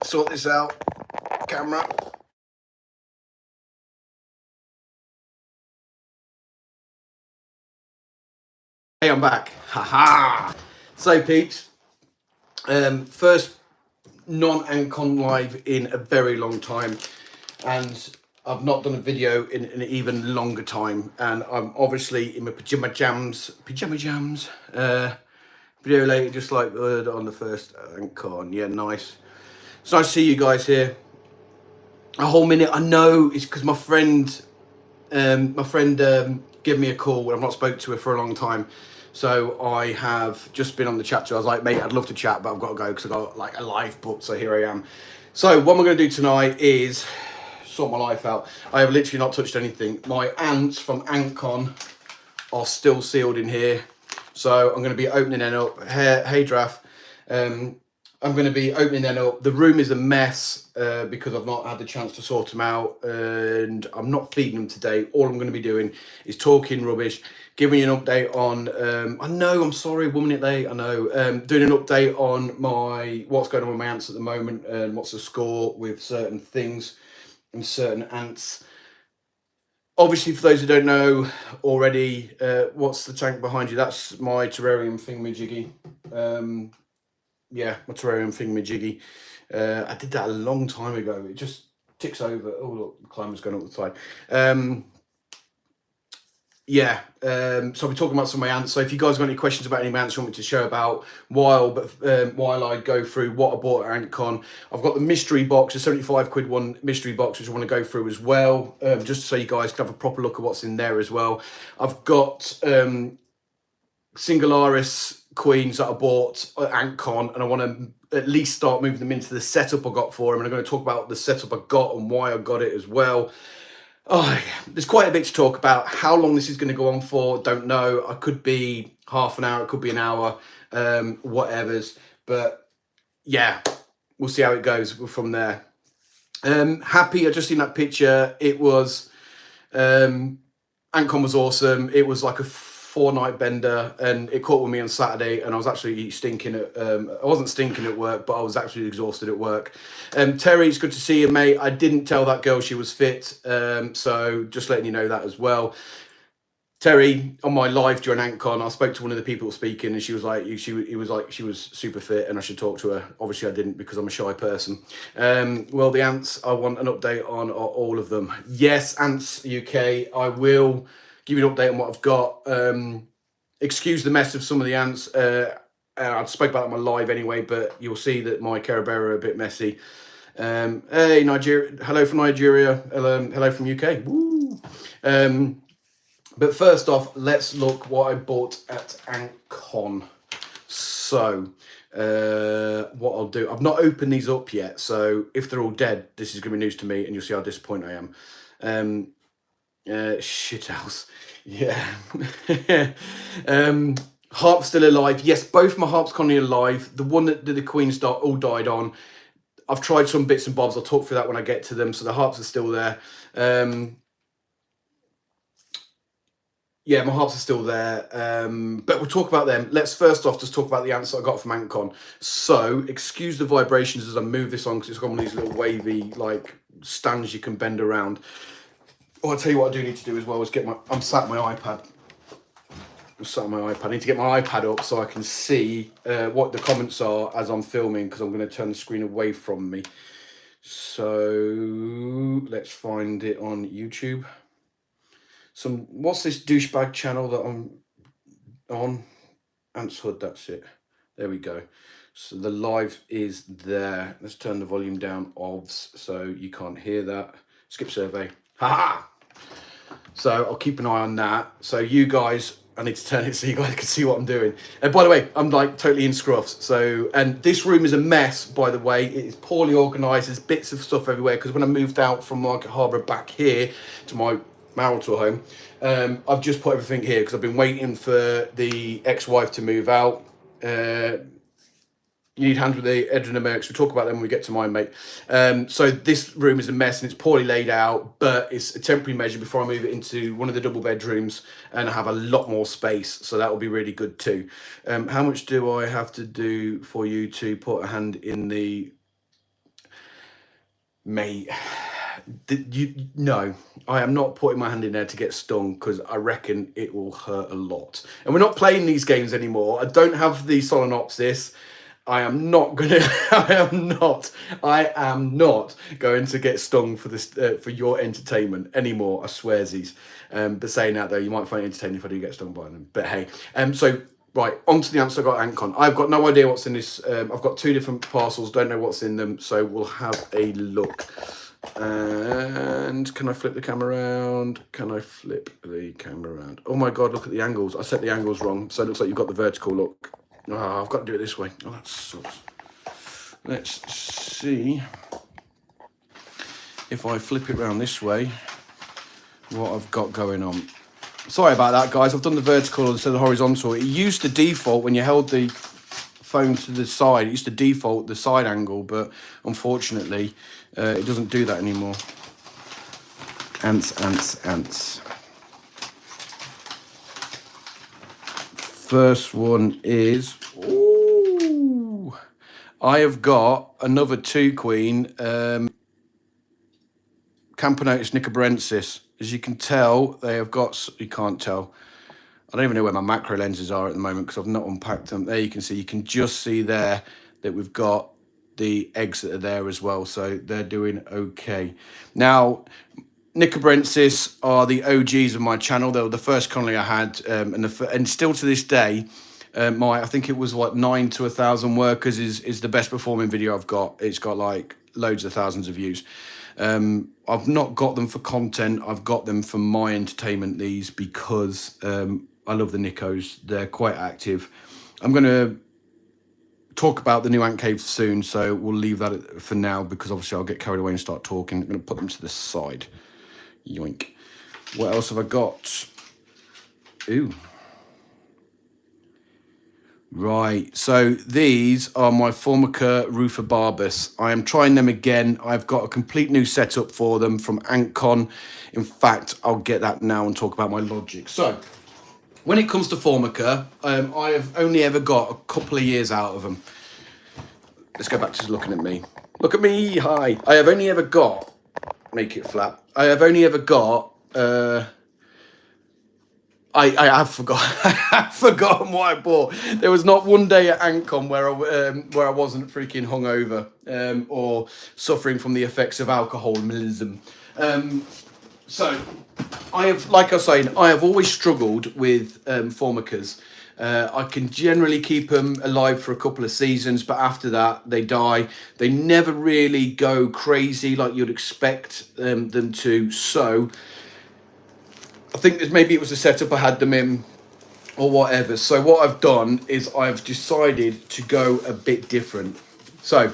sort this out. Camera. Hey, I'm back. Haha. So, peeps, first non-Ancon live in a very long time, and I've not done a video in an even longer time, and I'm obviously in my pajama jams. Video later, just like on the first Ancon. Yeah, nice. It's nice to see you guys here. A whole minute. I know it's because my friend gave me a call. I've not spoke to her for a long time, so I have just been on the chat. So I was like, mate, I'd love to chat, but I've got to go because I've got like a live book. So here I am. So what I'm going to do tonight is sort my life out. I have literally not touched anything. My ants from Ancon are still sealed in here, so I'm going to be opening them up. Hey Draft. I'm going to be opening them up. The room is a mess because I've not had the chance to sort them out, and I'm not feeding them today. All I'm going to be doing is talking rubbish, giving you an update on. I know, I'm sorry, 1 minute late. I know. Doing an update on what's going on with my ants at the moment and what's the score with certain things and certain ants. Obviously, for those who don't know already, what's the tank behind you? That's my terrarium thingamajiggy. Yeah, my terrarium thingamajiggy. I did that a long time ago. It just ticks over. Oh, look, the climber's going up the side. Yeah, so I'll be talking about some of my ants. So if you guys got any questions about any ants you want me to show about while I go through what I bought at AntCon, I've got the mystery box, the 75 quid one mystery box, which I want to go through as well, just so you guys can have a proper look at what's in there as well. I've got singularis queens that I bought at AntCon, and I want to at least start moving them into the setup I got for them. And I'm going to talk about the setup I got and why I got it as well. Oh, there's quite a bit to talk about. How long this is going to go on for, don't know. I could be half an hour, it could be an hour, whatever's. But yeah, we'll see how it goes from there. Happy, I just seen that picture. It was, AntCon was awesome. It was like a 4-night bender, and it caught with me on Saturday, and I was actually stinking at I wasn't stinking at work, but I was actually exhausted at work. Terry, it's good to see you, mate. I didn't tell that girl she was fit, so just letting you know that as well. Terry, on my live during AntCon, I spoke to one of the people speaking, and she was like, she was super fit, and I should talk to her. Obviously, I didn't because I'm a shy person. Well, the ants, I want an update on are all of them. Yes, Ants UK, I will give you an update on what I've got. Excuse the mess of some of the ants. I spoke about it on my live anyway, but you'll see that my Carabera are a bit messy. Hey, Nigeria. Hello from Nigeria. Hello from UK. Woo. But first off, let's look what I bought at AntCon. So, what I'll do, I've not opened these up yet, so if they're all dead, this is going to be news to me, and you'll see how disappointed I am. Shithouse. Yeah. Harp's still alive. Yes, both my harps currently alive. The one that the queens all died on. I've tried some bits and bobs. I'll talk through that when I get to them. So the harps are still there. Yeah, my harps are still there, but we'll talk about them. Let's first off just talk about the ants that I got from AntCon. So, excuse the vibrations as I move this on because it's got one of these little wavy, like, stands you can bend around. Oh, I'll tell you what I do need to do as well is I'm sat on my iPad. I need to get my iPad up so I can see what the comments are as I'm filming because I'm going to turn the screen away from me. So, let's find it on YouTube. What's this douchebag channel that I'm on? Ants Hood, that's it. There we go. So the live is there. Let's turn the volume down so you can't hear that. Skip survey. Ha! So I'll keep an eye on that. So you guys, I need to turn it so you guys can see what I'm doing. And by the way, I'm like totally in scruffs. So, and this room is a mess, by the way. It is poorly organised. There's bits of stuff everywhere because when I moved out from Market Harbour back here to my marital home, I've just put everything here because I've been waiting for the ex-wife to move out. You need hands with the Edrin and Mercs. We'll talk about them when we get to mine, mate. So this room is a mess and it's poorly laid out, but it's a temporary measure before I move it into one of the double bedrooms and I have a lot more space. So that will be really good too. How much do I have to do for you to put a hand in the... Mate, no, I am not putting my hand in there to get stung because I reckon it will hurt a lot. And we're not playing these games anymore. I don't have the Solenopsis. I am not gonna. I am not going to get stung for this for your entertainment anymore. I swearsies. But saying that though, you might find it entertaining if I do get stung by them. But hey, so right on to the answer. I got Ancon. I've got no idea what's in this. I've got 2 different parcels. Don't know what's in them. So we'll have a look. And can I flip the camera around? Can I flip the camera around? Oh my god! Look at the angles. I set the angles wrong, so it looks like you've got the vertical look. Oh, I've got to do it this way. Oh, that sucks. Let's see if I flip it around this way, what I've got going on. Sorry about that, guys. I've done the vertical instead of the horizontal. It used to default when you held the phone to the side. It used to default the side angle, but unfortunately, it doesn't do that anymore. Ants, ants, ants. First one is, ooh, I have got another 2 queen, Camponotus nicobarensis. As you can tell, they have got, you can't tell, I don't even know where my macro lenses are at the moment because I've not unpacked them. There you can just see there that we've got the eggs that are there as well. So they're doing okay. Now, nicobarensis are the OGs of my channel. They were the first colony I had, and still to this day, I think it was like 9 to 1,000 workers is the best performing video I've got. It's got like loads of thousands of views. I've not got them for content. I've got them for my entertainment, these, because I love the Nicos. They're quite active. I'm going to talk about the new ant cave soon, so we'll leave that for now because obviously I'll get carried away and start talking. I'm going to put them to the side. Yoink. What else have I got? Ooh. Right, so these are my Formica rufibarbus. I am trying them again. I've got a complete new setup for them from Ancon. In fact, I'll get that now and talk about my logic. So, when it comes to Formica, I have only ever got a couple of years out of them. Let's go back to looking at me. Look at me, hi. I have only ever got, make it flat. I have only ever got, I have forgotten what I bought. There was not one day at Ancon where I wasn't freaking hungover or suffering from the effects of alcoholism. So I have, like I was saying, I have always struggled with Formicas. I can generally keep them alive for a couple of seasons, but after that they die. They never really go crazy like you'd expect them to. So I think maybe it was the setup I had them in or whatever. So what I've done is I've decided to go a bit different. So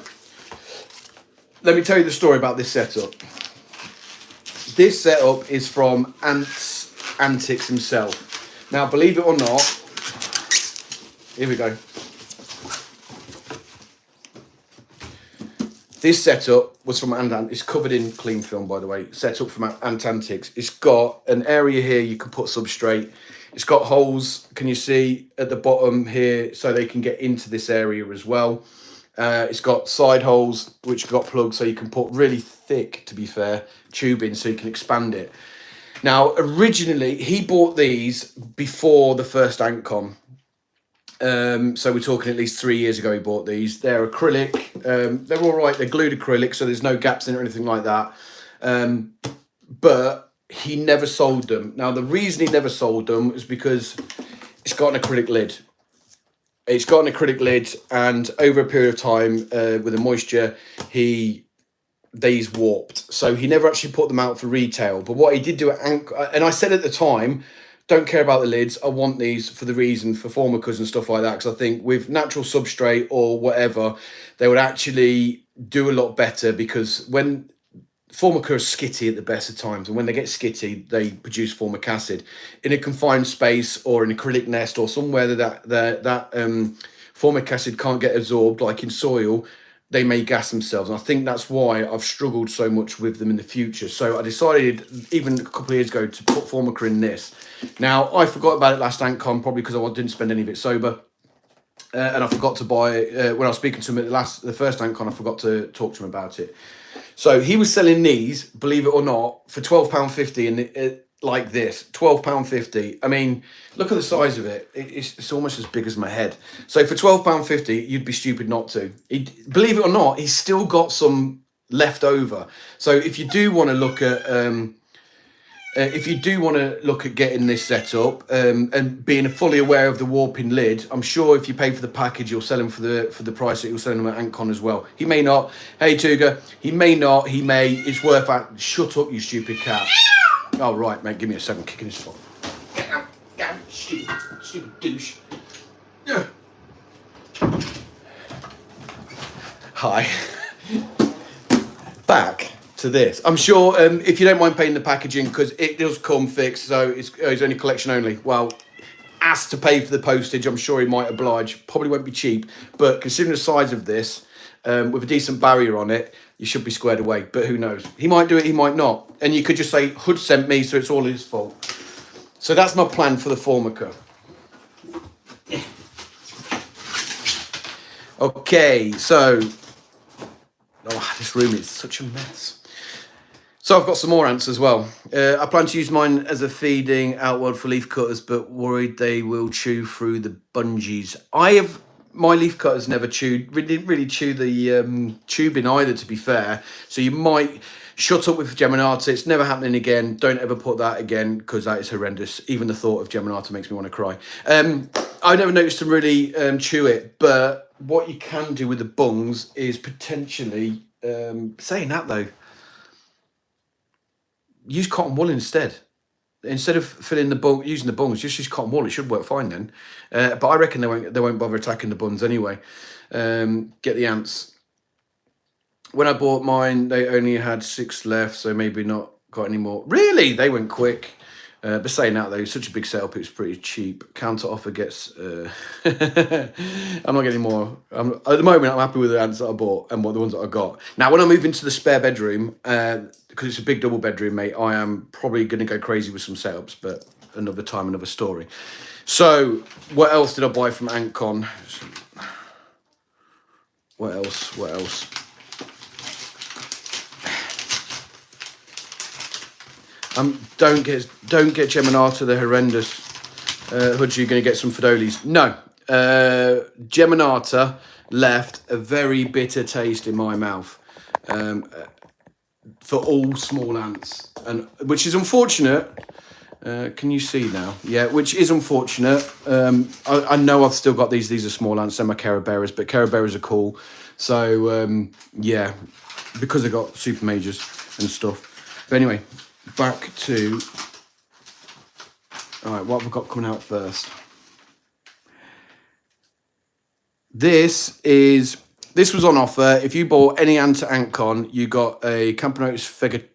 let me tell you the story about this setup. This setup is from Ants Antics himself. Now, believe it or not, here we go. This setup was from Ant. It's covered in clean film, by the way. Set up from Ant Antics. It's got an area here you can put substrate. It's got holes, can you see, at the bottom here, so they can get into this area as well. It's got side holes, which have got plugs, so you can put really thick, to be fair, tubing, so you can expand it. Now, originally, he bought these before the first Ancon. So we're talking at least 3 years ago he bought these. They're acrylic. They're all right. They're glued acrylic, so there's no gaps in it or anything like that. But he never sold them. Now, the reason he never sold them is because it's got an acrylic lid. It's got an acrylic lid, and over a period of time, with the moisture, these warped. So he never actually put them out for retail. But what he did do at Ancon, and I said at the time, don't care about the lids. I want these for the reason for Formicas and stuff like that, because I think with natural substrate or whatever, they would actually do a lot better, because when Formica are skitty at the best of times, and when they get skitty, they produce formic acid in a confined space or an acrylic nest or somewhere that formic acid can't get absorbed, like in soil. They may gas themselves, and I think that's why I've struggled so much with them in the future. So I decided, even a couple of years ago, to put Formica in this. Now, I forgot about it last Ancon, probably because I didn't spend any of it sober. And I forgot to buy it when I was speaking to him at the first Ancon. I forgot to talk to him about it. So he was selling these, believe it or not, for £12.50, and like this, £12.50. I mean, look at the size of it. It's almost as big as my head. So for £12.50, you'd be stupid not to. Believe it or not, he's still got some left over. So if you do want to look at getting this set up, and being fully aware of the warping lid, I'm sure if you pay for the package, you'll sell them for the price that you'll sell them at Ancon as well. He may not. Hey Tuga, he may not. He may. It's worth that. Shut up, you stupid cat. Oh right, mate. Give me a second. Kicking his foot. Get out, stupid douche. Yeah. Hi. Back to this. I'm sure if you don't mind paying the packaging, because it does come fixed, so it's only collection only. Well, asked to pay for the postage, I'm sure he might oblige. Probably won't be cheap, but considering the size of this, with a decent barrier on it, you should be squared away. But who knows? He might do it, he might not. And you could just say, Hood sent me, so it's all his fault. So that's my plan for the Formica. Okay, so... Oh, this room is such a mess. So I've got some more ants as well. I plan to use mine as a feeding outward for leaf cutters, but worried they will chew through the bungees. My leaf cutters never didn't really chew the tubing either, to be fair. So you might shut up with Geminata. It's never happening again. Don't ever put that again, because that is horrendous. Even the thought of Geminata makes me want to cry. I never noticed them really chew it, but what you can do with the bungs is potentially, saying that though, use cotton wool instead. Instead of filling using the bungs, just use cotton wool. It should work fine then. But I reckon they won't bother attacking the buns anyway. Get the ants. When I bought mine, they only had 6 left, so maybe not got any more. Really? They went quick. But saying that though, such a big setup, it's pretty cheap. Counter offer gets... I'm not getting more. At the moment, I'm happy with the ants that I bought and the ones that I got. Now, when I move into the spare bedroom, because it's a big double bedroom, mate, I am probably going to go crazy with some setups, but another time, another story. So, what else did I buy from Ancon? What else? Don't get Geminata, the horrendous. Hood, you're going to get some Fidolis. No. Geminata left a very bitter taste in my mouth for all small ants, and which is unfortunate. Can you see now? Yeah, which is unfortunate. I know I've still got these. These are small ants. They're my Caraberas, but Caraberas are cool. So, yeah, because I got super majors and stuff. But anyway, back to... All right, what have we got coming out first? This was on offer. If you bought any ant at Ancon, you got a Camponotus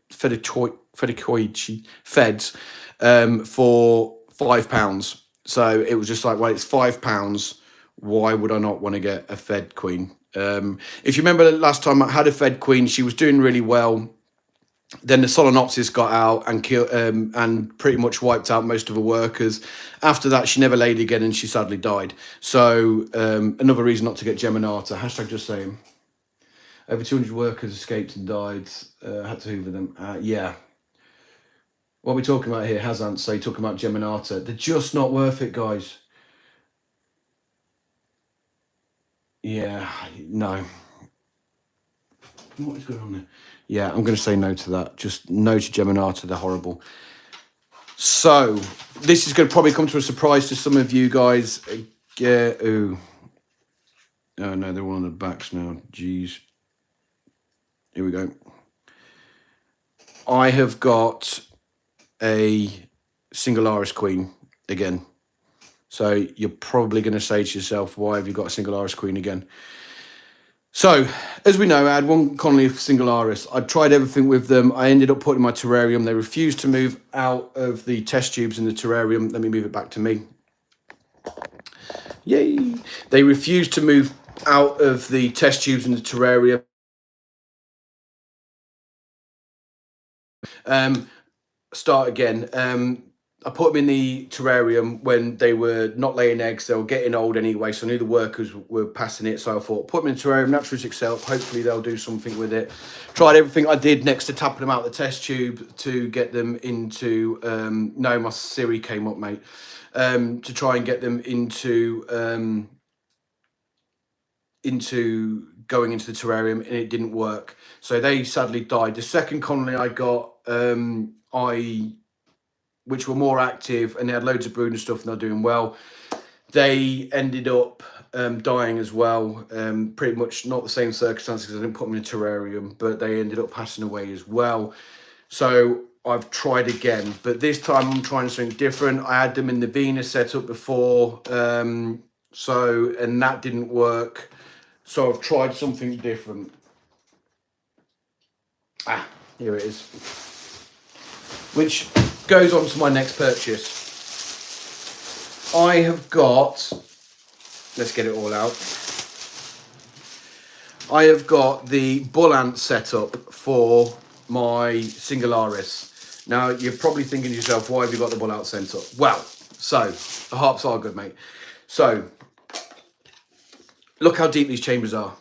fedicoici feds for £5. So it was just like, well, it's £5. Why would I not want to get a fed queen? If you remember last time I had a fed queen, she was doing really well. Then the Solenopsis got out and killed and pretty much wiped out most of her workers. After that, she never laid again and she sadly died. So another reason not to get Geminata. Hashtag just saying. Over 200 workers escaped and died. Had to hoover them. Yeah. What are we talking about here? Hazant say talking about Geminata. They're just not worth it, guys. Yeah, no. What is going on there? Yeah, I'm going to say no to that. Just no to Geminata. They're horrible. So, this is going to probably come to a surprise to some of you guys. Ooh. Oh, no, they're all on the backs now. Jeez. Here we go. I have got a singularis queen again. So, you're probably going to say to yourself, why have you got a singularis queen again? So, as we know, I had one colony of singularis. I tried everything with them. I ended up putting my terrarium. They refused to move out of the test tubes in the terrarium. Let me move it back to me. Yay! They refused to move out of the test tubes in the terrarium. Start again. I put them in the terrarium when they were not laying eggs. They were getting old anyway, so I knew the workers were passing it. So I thought, put them in the terrarium, natural success. Hopefully they'll do something with it. Tried everything I did next to tapping them out the test tube to get them into. No, my Siri came up, mate. To try and get them into going into the terrarium, and it didn't work. So they sadly died. The second colony I got, which were more active and they had loads of brood and stuff and they're doing well, they ended up dying as well. Pretty much not the same circumstances because I didn't put them in a terrarium, but they ended up passing away as well. So I've tried again, but this time I'm trying something different. I had them in the Venus setup before, and that didn't work. So I've tried something different. Here it is. Which goes on to my next purchase. I have got, let's get it all out. I have got the bull ant setup for my singularis. Now, you're probably thinking to yourself, why have you got the bull ant setup? Well, so, the harps are good, mate. So, look how deep these chambers are.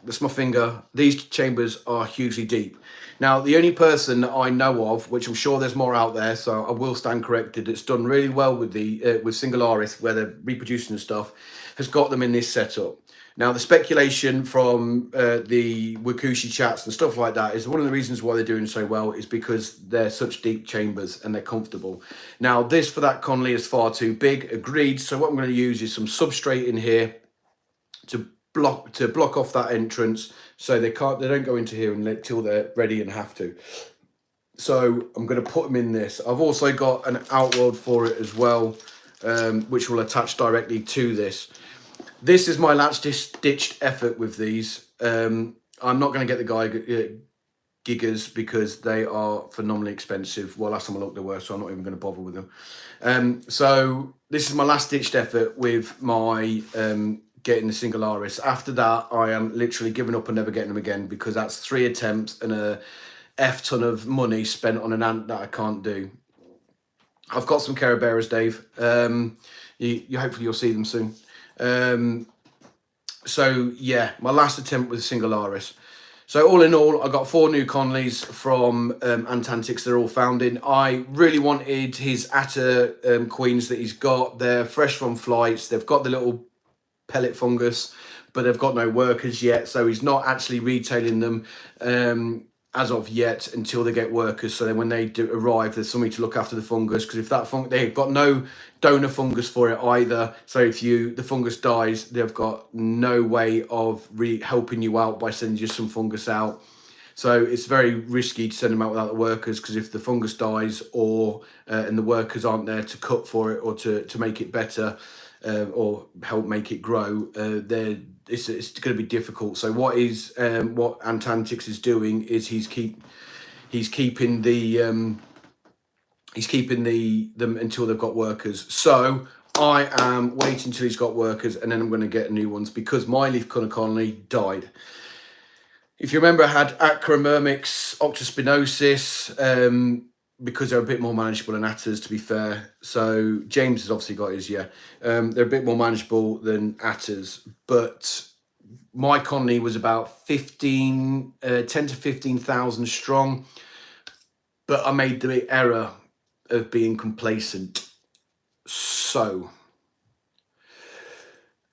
That's my finger. These chambers are hugely deep. Now, the only person that I know of, which I'm sure there's more out there, so I will stand corrected, that's done really well with the with singularis, where they're reproducing and stuff, has got them in this setup. Now, the speculation from the Wakushi chats and stuff like that is one of the reasons why they're doing so well is because they're such deep chambers and they're comfortable. Now, this for that Conley is far too big, agreed. So what I'm going to use is some substrate in here to block off that entrance, so they don't go into here until they're ready and have to. So I'm going to put them in this. I've also got an outworld for it as well, which will attach directly to this. This is my last ditched effort with these. I'm not going to get the gigas because they are phenomenally expensive. Well, last time I looked they were, so I'm not even going to bother with them. So this is my last ditched effort with my getting the singularis. After that, I am literally giving up and never getting them again, because that's 3 attempts and a F ton of money spent on an ant that I can't do. I've got some Caraberas, Dave. Hopefully you'll see them soon. So yeah, my last attempt with singularis. So all in all, I got 4 new Conleys from Antantics. They're all founding. I really wanted his Atta queens that he's got. They're fresh from flights. They've got the little pellet fungus, but they've got no workers yet, so he's not actually retailing them as of yet until they get workers. So then when they do arrive, there's somebody to look after the fungus, because if that they've got no donor fungus for it either. So if the fungus dies, they've got no way of helping you out by sending you some fungus out. So it's very risky to send them out without the workers, because if the fungus dies or and the workers aren't there to cut for it or to make it better, or help make it grow, it's going to be difficult. So what Antantics is doing is he's keeping them until they've got workers. So I am waiting until he's got workers, and then I'm going to get new ones, because my leaf cunner Conley died. If you remember, I had Acromyrmex octospinosis, because they're a bit more manageable than Attas, to be fair. So James has obviously got his, they're a bit more manageable than Attas, but my Conley was about 10 to 15,000 strong, but I made the error of being complacent. So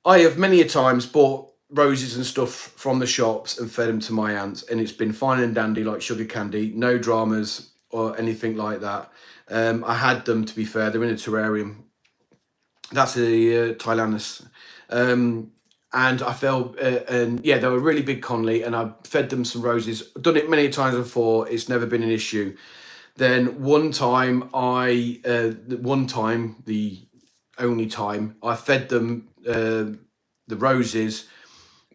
I have many a times bought roses and stuff from the shops and fed them to my ants, and it's been fine and dandy like sugar candy, no dramas or anything like that. I had them, to be fair, they're in a terrarium. That's a Tylanus. And I felt, and yeah, they were really big Conley, and I fed them some roses. I've done it many times before, it's never been an issue. Then one time, the only time, I fed them the roses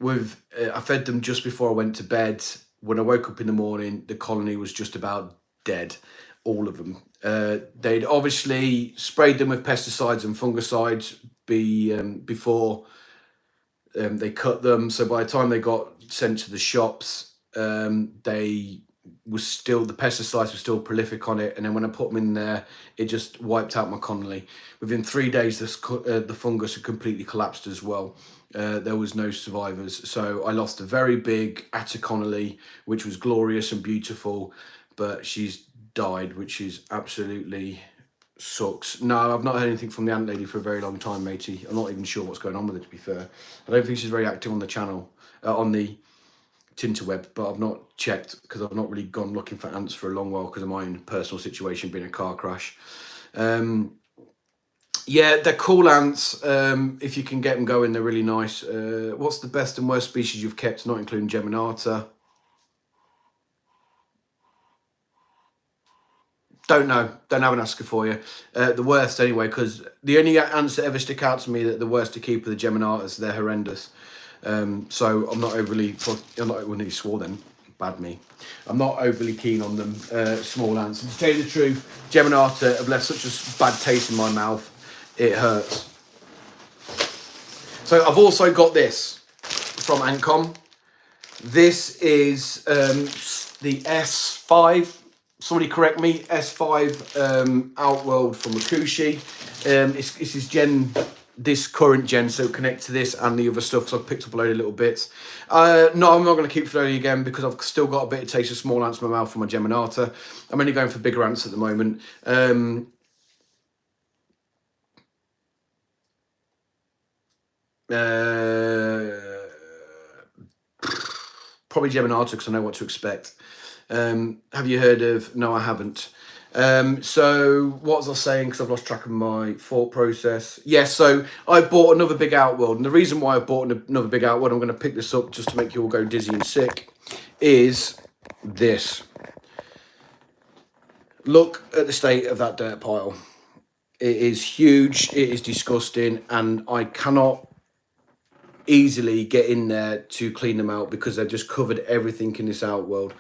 with, I fed them just before I went to bed. When I woke up in the morning, the colony was just about dead, all of them. They'd obviously sprayed them with pesticides and fungicides before they cut them. So by the time they got sent to the shops, they was still, the pesticides were still prolific on it, and then when I put them in there, it just wiped out my connolly. Within 3 days, the fungus had completely collapsed as well. There was no survivors, so I lost a very big Attaconnelly, which was glorious and beautiful, but she's died, which is absolutely sucks. No, I've not heard anything from the ant lady for a very long time, matey. I'm not even sure what's going on with her, to be fair. I don't think she's very active on the channel, on the Tinterweb, but I've not checked because I've not really gone looking for ants for a long while because of my own personal situation being a car crash. Yeah, they're cool ants. If you can get them going, they're really nice. What's the best and worst species you've kept, not including Geminata? Don't know. Don't have an answer for you. The worst anyway, because the only ants that ever stick out to me that the worst to keep are the Geminatas. They're horrendous. So I'm not overly. I'm not. When he swore then, bad me. I'm not overly keen on them. Small ants. And to tell you the truth, Geminata have left such a bad taste in my mouth. It hurts. So I've also got this from Ancom. This is the S5. Somebody correct me. S5 Outworld from Rakushi. This is this current gen, so connect to this and the other stuff. So I've picked up a load of little bits. No, I'm not going to keep floating again because I've still got a bit of taste of small ants in my mouth from my Geminata. I'm only going for bigger ants at the moment. Probably Geminata because I know what to expect. Have you heard of? No, I haven't. So what was I saying? Because I've lost track of my thought process. Yes, so I bought another big Outworld, and the reason why I bought another big Outworld, I'm going to pick this up just to make you all go dizzy and sick, is this. Look at the state of that dirt pile. It is huge. It is disgusting, and I cannot easily get in there to clean them out because they've just covered everything in this Outworld.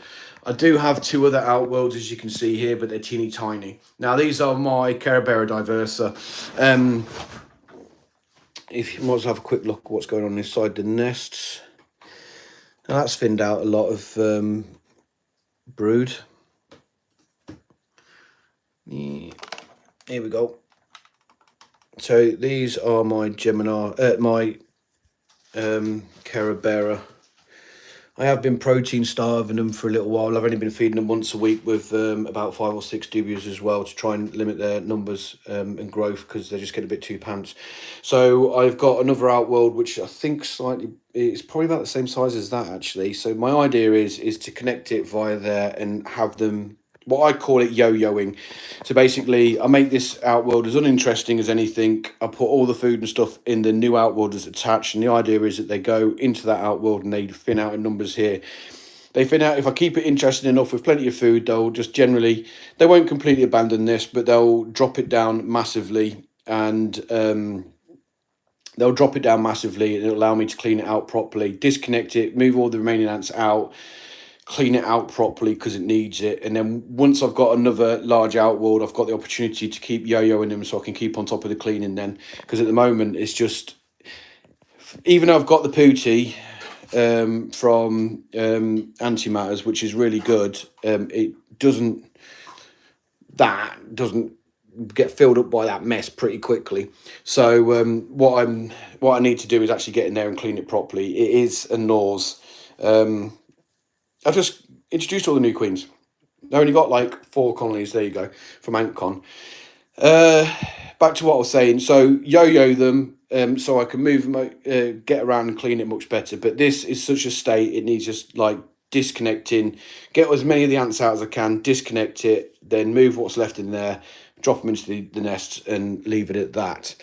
I do have two other Outworlds, as you can see here, but they're teeny tiny. Now, these are my Carabera Divesra. If you might as well have a quick look at what's going on inside the nests. Now, that's thinned out a lot of brood. Here we go. So these are my Carabera. I have been protein starving them for a little while. I've only been feeding them once a week with about 5 or 6 dubias as well to try and limit their numbers and growth because they're just getting a bit too pants. So I've got another Outworld which I think it's probably about the same size as that actually. So my idea is to connect it via there and have them, what I call it, yo-yoing. So basically, I make this Outworld as uninteresting as anything. I put all the food and stuff in the new Outworld that's attached, and the idea is that they go into that Outworld and they thin out in numbers here. They thin out, if I keep it interesting enough with plenty of food, they'll just generally, they won't completely abandon this, but they'll drop it down massively, and they'll drop it down massively, and it'll allow me to clean it out properly, disconnect it, move all the remaining ants out, clean it out properly because it needs it, and then once I've got another large Outworld, I've got the opportunity to keep yo-yoing them so I can keep on top of the cleaning then, because at the moment it's just, even though I've got the Pooty from Antimatters, which is really good, it doesn't get filled up by that mess pretty quickly. So what I need to do is actually get in there and clean it properly. It is a nose. I've just introduced all the new queens. I only got like 4 colonies, there you go, from AntCon. Back to what I was saying. So yo-yo them so I can move them, get around and clean it much better. But this is such a state, it needs just like disconnecting, get as many of the ants out as I can, disconnect it, then move what's left in there, drop them into the nest and leave it at that.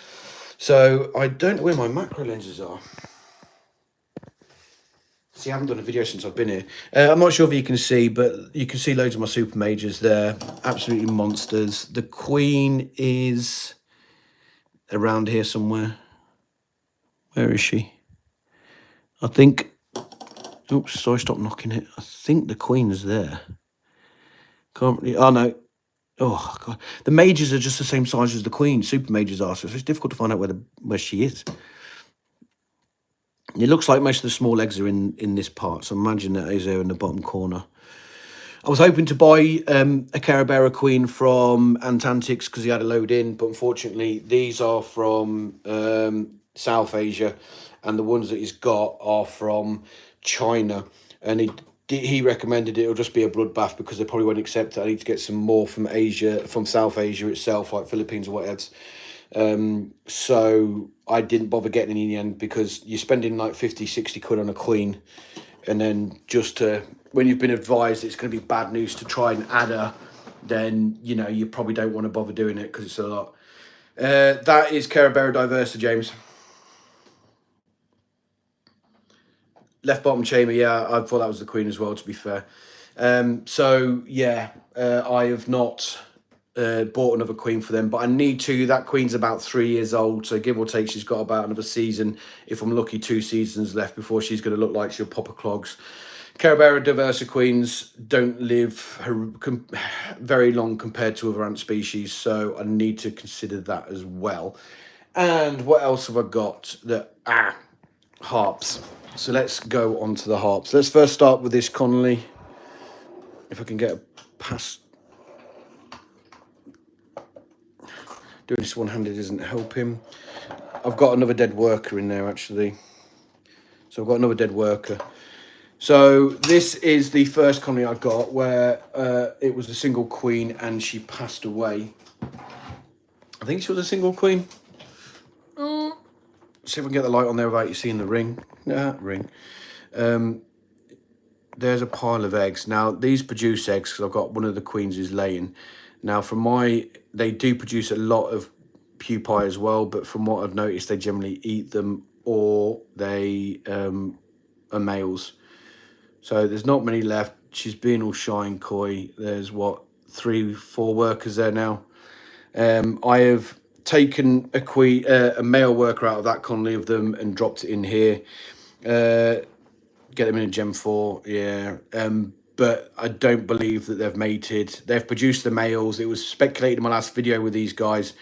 So I don't know where my macro lenses are. See, I haven't done a video since I've been here. I'm not sure if you can see, but you can see loads of my super majors there. Absolutely monsters. The queen is around here somewhere. Where is she? I think... Oops, sorry, stop knocking it. I think the queen is there. Can't really... Oh, no. Oh, God. The majors are just the same size as the queen. Super majors are, so it's difficult to find out where she is. It looks like most of the small eggs are in this part, so imagine that is there in the bottom corner. I was hoping to buy a Carabera Queen from Antantics because he had a load in, but unfortunately these are from South Asia, and the ones that he's got are from China. And he recommended it'll just be a bloodbath because they probably won't accept it. I need to get some more from Asia, from South Asia itself, like Philippines or whatever. So I didn't bother getting any in the end because you're spending like 50, 60 quid on a queen, and then just to, when you've been advised it's going to be bad news to try and add her, then you know you probably don't want to bother doing it because it's a lot. That is Carabera Diversa, James. Left bottom chamber, yeah, I thought that was the queen as well, to be fair. So yeah, I have not bought another queen for them, but I need to. That queen's about 3 years old, so give or take she's got about another season, if I'm lucky 2 seasons left before she's going to look like she'll pop her clogs. Carabera Diversa queens don't live very long compared to other ant species, so I need to consider that as well. And what else have I got? Harps. So let's go on to the harps. Let's first start with this Connolly. If I can get past. Doing this one-handed isn't helping. I've got another dead worker in there, actually. So I've got another dead worker. So this is the first Connolly I got where it was a single queen and she passed away. I think she was a single queen. See if I can get the light on there without you seeing the ring. Ring. There's a pile of eggs. Now, these produce eggs because I've got one of the queens is laying. Now, they do produce a lot of pupae as well, but from what I've noticed, they generally eat them or they are males. So there's not many left. She's being all shy and coy. There's, what, 3, 4 workers there now. I have taken a male worker out of that Connolly of them and dropped it in here. Get them in a Gem 4, yeah. But I don't believe that they've mated. They've produced the males. It was speculated in my last video with these guys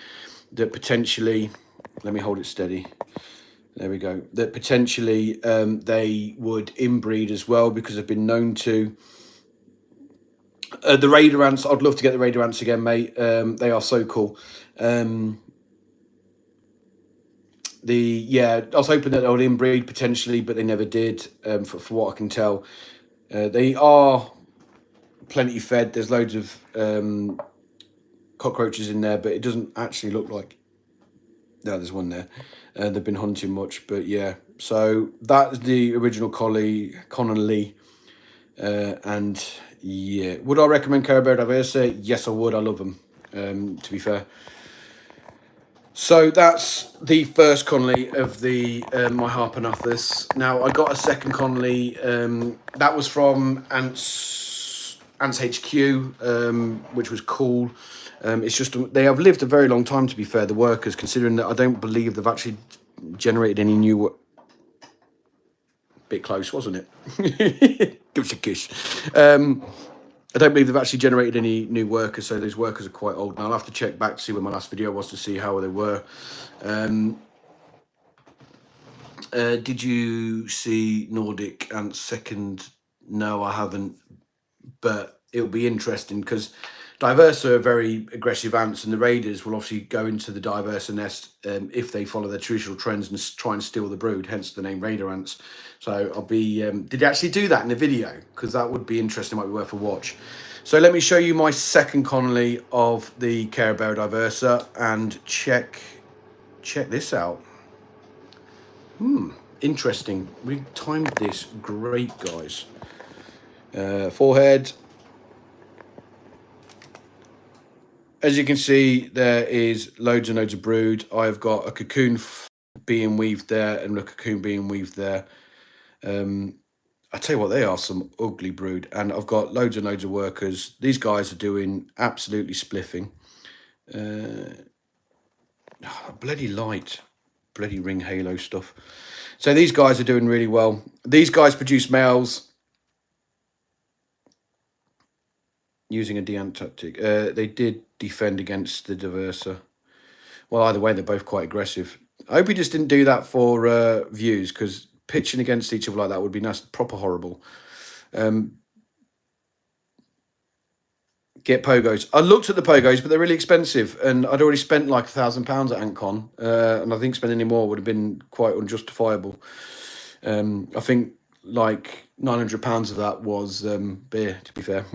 that potentially, let me hold it steady. There we go. That potentially they would inbreed as well because they've been known to. The Raider ants, I'd love to get the Raider ants again, mate. They are so cool. I was hoping that they would inbreed potentially, but they never did, for what I can tell. They are plenty fed. There's loads of cockroaches in there, but it doesn't actually look like... No, there's one there. They've been hunting much, but yeah. So that's the original Connolly. And yeah, would I recommend Carabera Diversa? Yes, I would. I love them, to be fair. So that's the first Connolly of the my Harpegnathos. Now I got a second Connolly. That was from Ants HQ, which was cool. It's just they have lived a very long time, to be fair, the workers, considering that I don't believe they've actually generated any new. Bit close, wasn't it? Give us a kiss. I don't believe they've actually generated any new workers, so those workers are quite old. Now I'll have to check back to see when my last video was to see how they were. Did you see Nordic Ant second? No, I haven't, but it'll be interesting because Diversa are very aggressive ants, and the raiders will obviously go into the Diversa nest if they follow their traditional trends and try and steal the brood, hence the name raider ants. So I'll be... did they actually do that in the video? Because that would be interesting, might be worth a watch. So let me show you my second Connolly of the Carabera Diversa and check this out. Interesting. We timed this great, guys. Forehead. As you can see, there is loads and loads of brood. I've got a cocoon being weaved there and a cocoon being weaved there. I tell you what, they are some ugly brood. And I've got loads and loads of workers. These guys are doing absolutely spliffing. Bloody light. Bloody ring halo stuff. So these guys are doing really well. These guys produce males using a de-ant tactic. They did defend against the Diversa. Well, either way, they're both quite aggressive. I hope he just didn't do that for views, because pitching against each other like that would be nasty, proper horrible. get pogos. I looked at the pogos, but they're really expensive, and I'd already spent like £1,000 at Antcon, and I think spending any more would have been quite unjustifiable. I think like £900 of that was beer, to be fair.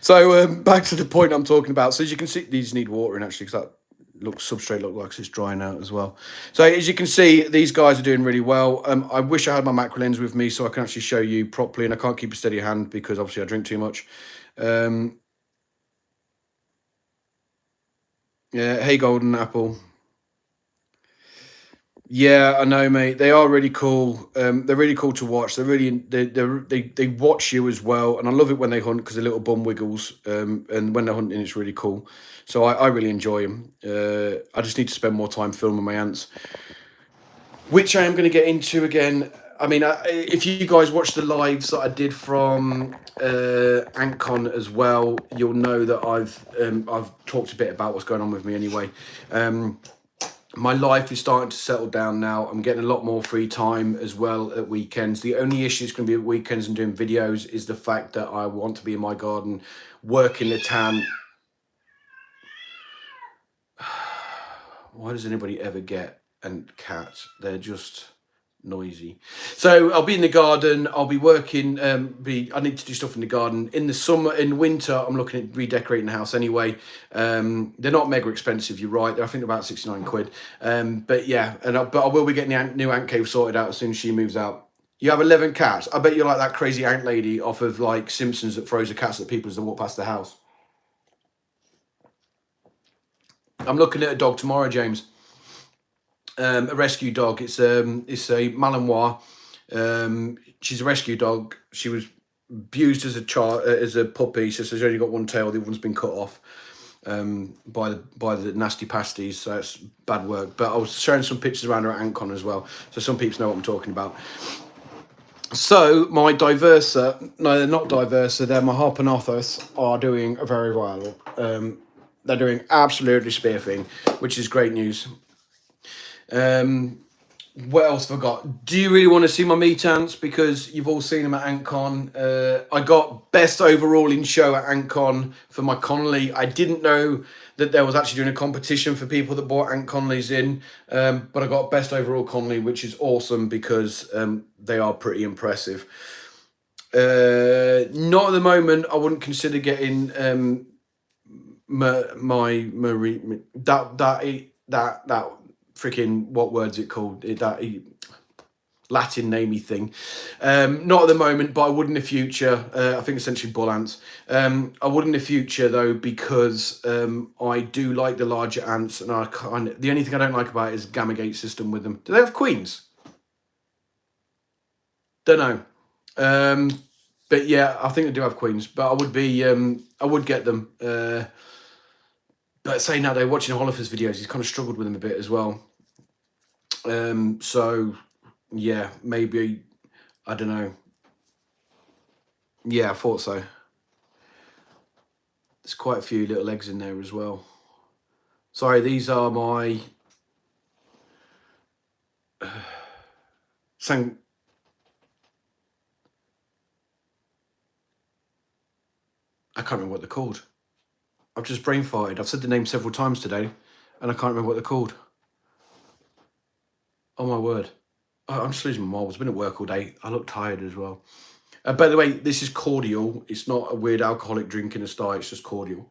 So back to the point I'm talking about. So as you can see, these need watering actually, because that substrate looks like it's drying out as well. So as you can see, these guys are doing really well. I wish I had my macro lens with me so I can actually show you properly, and I can't keep a steady hand because obviously I drink too much. Yeah, hey Golden Apple. Yeah, I know, mate. They are really cool. They're really cool to watch. They watch you as well, and I love it when they hunt because the little bum wiggles. And when they're hunting, it's really cool. So I really enjoy them. I just need to spend more time filming my ants, which I am going to get into again. I mean, if you guys watch the lives that I did from AntCon as well, you'll know that I've talked a bit about what's going on with me anyway. My life is starting to settle down now. I'm getting a lot more free time as well at weekends. The only issue is going to be at weekends and doing videos is the fact that I want to be in my garden, working the tan. Why does anybody ever get cats? They're just noisy. So I'll be in the garden. I'll be working. I need to do stuff in the garden in the summer. In winter, I'm looking at redecorating the house anyway. They're not mega expensive. You're right. I think they're about 69 quid. But yeah, but I will be getting the new ant cave sorted out as soon as she moves out. You have 11 cats. I bet you're like that crazy ant lady off of like Simpsons that throws the cats at people as they walk past the house. I'm looking at a dog tomorrow, James. A rescue dog. It's a Malinois. She's a rescue dog. She was abused as a child, as a puppy. So she's only got one tail. The other one's been cut off by the nasty pasties. So it's bad work. But I was showing some pictures around her at AntCon as well, so some people know what I'm talking about. So my Divesra, no, they're not Divesra. They're my Harpegnathos are doing very well. They're doing absolutely spiffing, which is great news. What else have I got? Do you really want to see my meat ants? Because you've all seen them at AntCon. I got best overall in show at AntCon for my Connolly. I didn't know that there was actually doing a competition for people that bought Ant Connollys in, but I got best overall Connolly, which is awesome because they are pretty impressive. Not at the moment. I wouldn't consider getting that freaking, what word's it called? That Latin namey thing. Not at the moment, but I would in the future. I think essentially bull ants. I would in the future though, because I do like the larger ants, and the only thing I don't like about it is gamma gate system with them. Do they have queens? Don't know. But yeah, I think they do have queens. But I would get them. But saying that, though, watching Oliver's videos, he's kind of struggled with them a bit as well. So yeah, maybe, I don't know. Yeah, I thought so. There's quite a few little eggs in there as well. Sorry, these are my I can't remember what they're called. I've just brain farted. I've said the name several times today, and I can't remember what they're called. Oh my word. I'm just losing my marbles. I've been at work all day. I look tired as well. By the way, this is cordial. It's not a weird alcoholic drink in a sty. It's just cordial.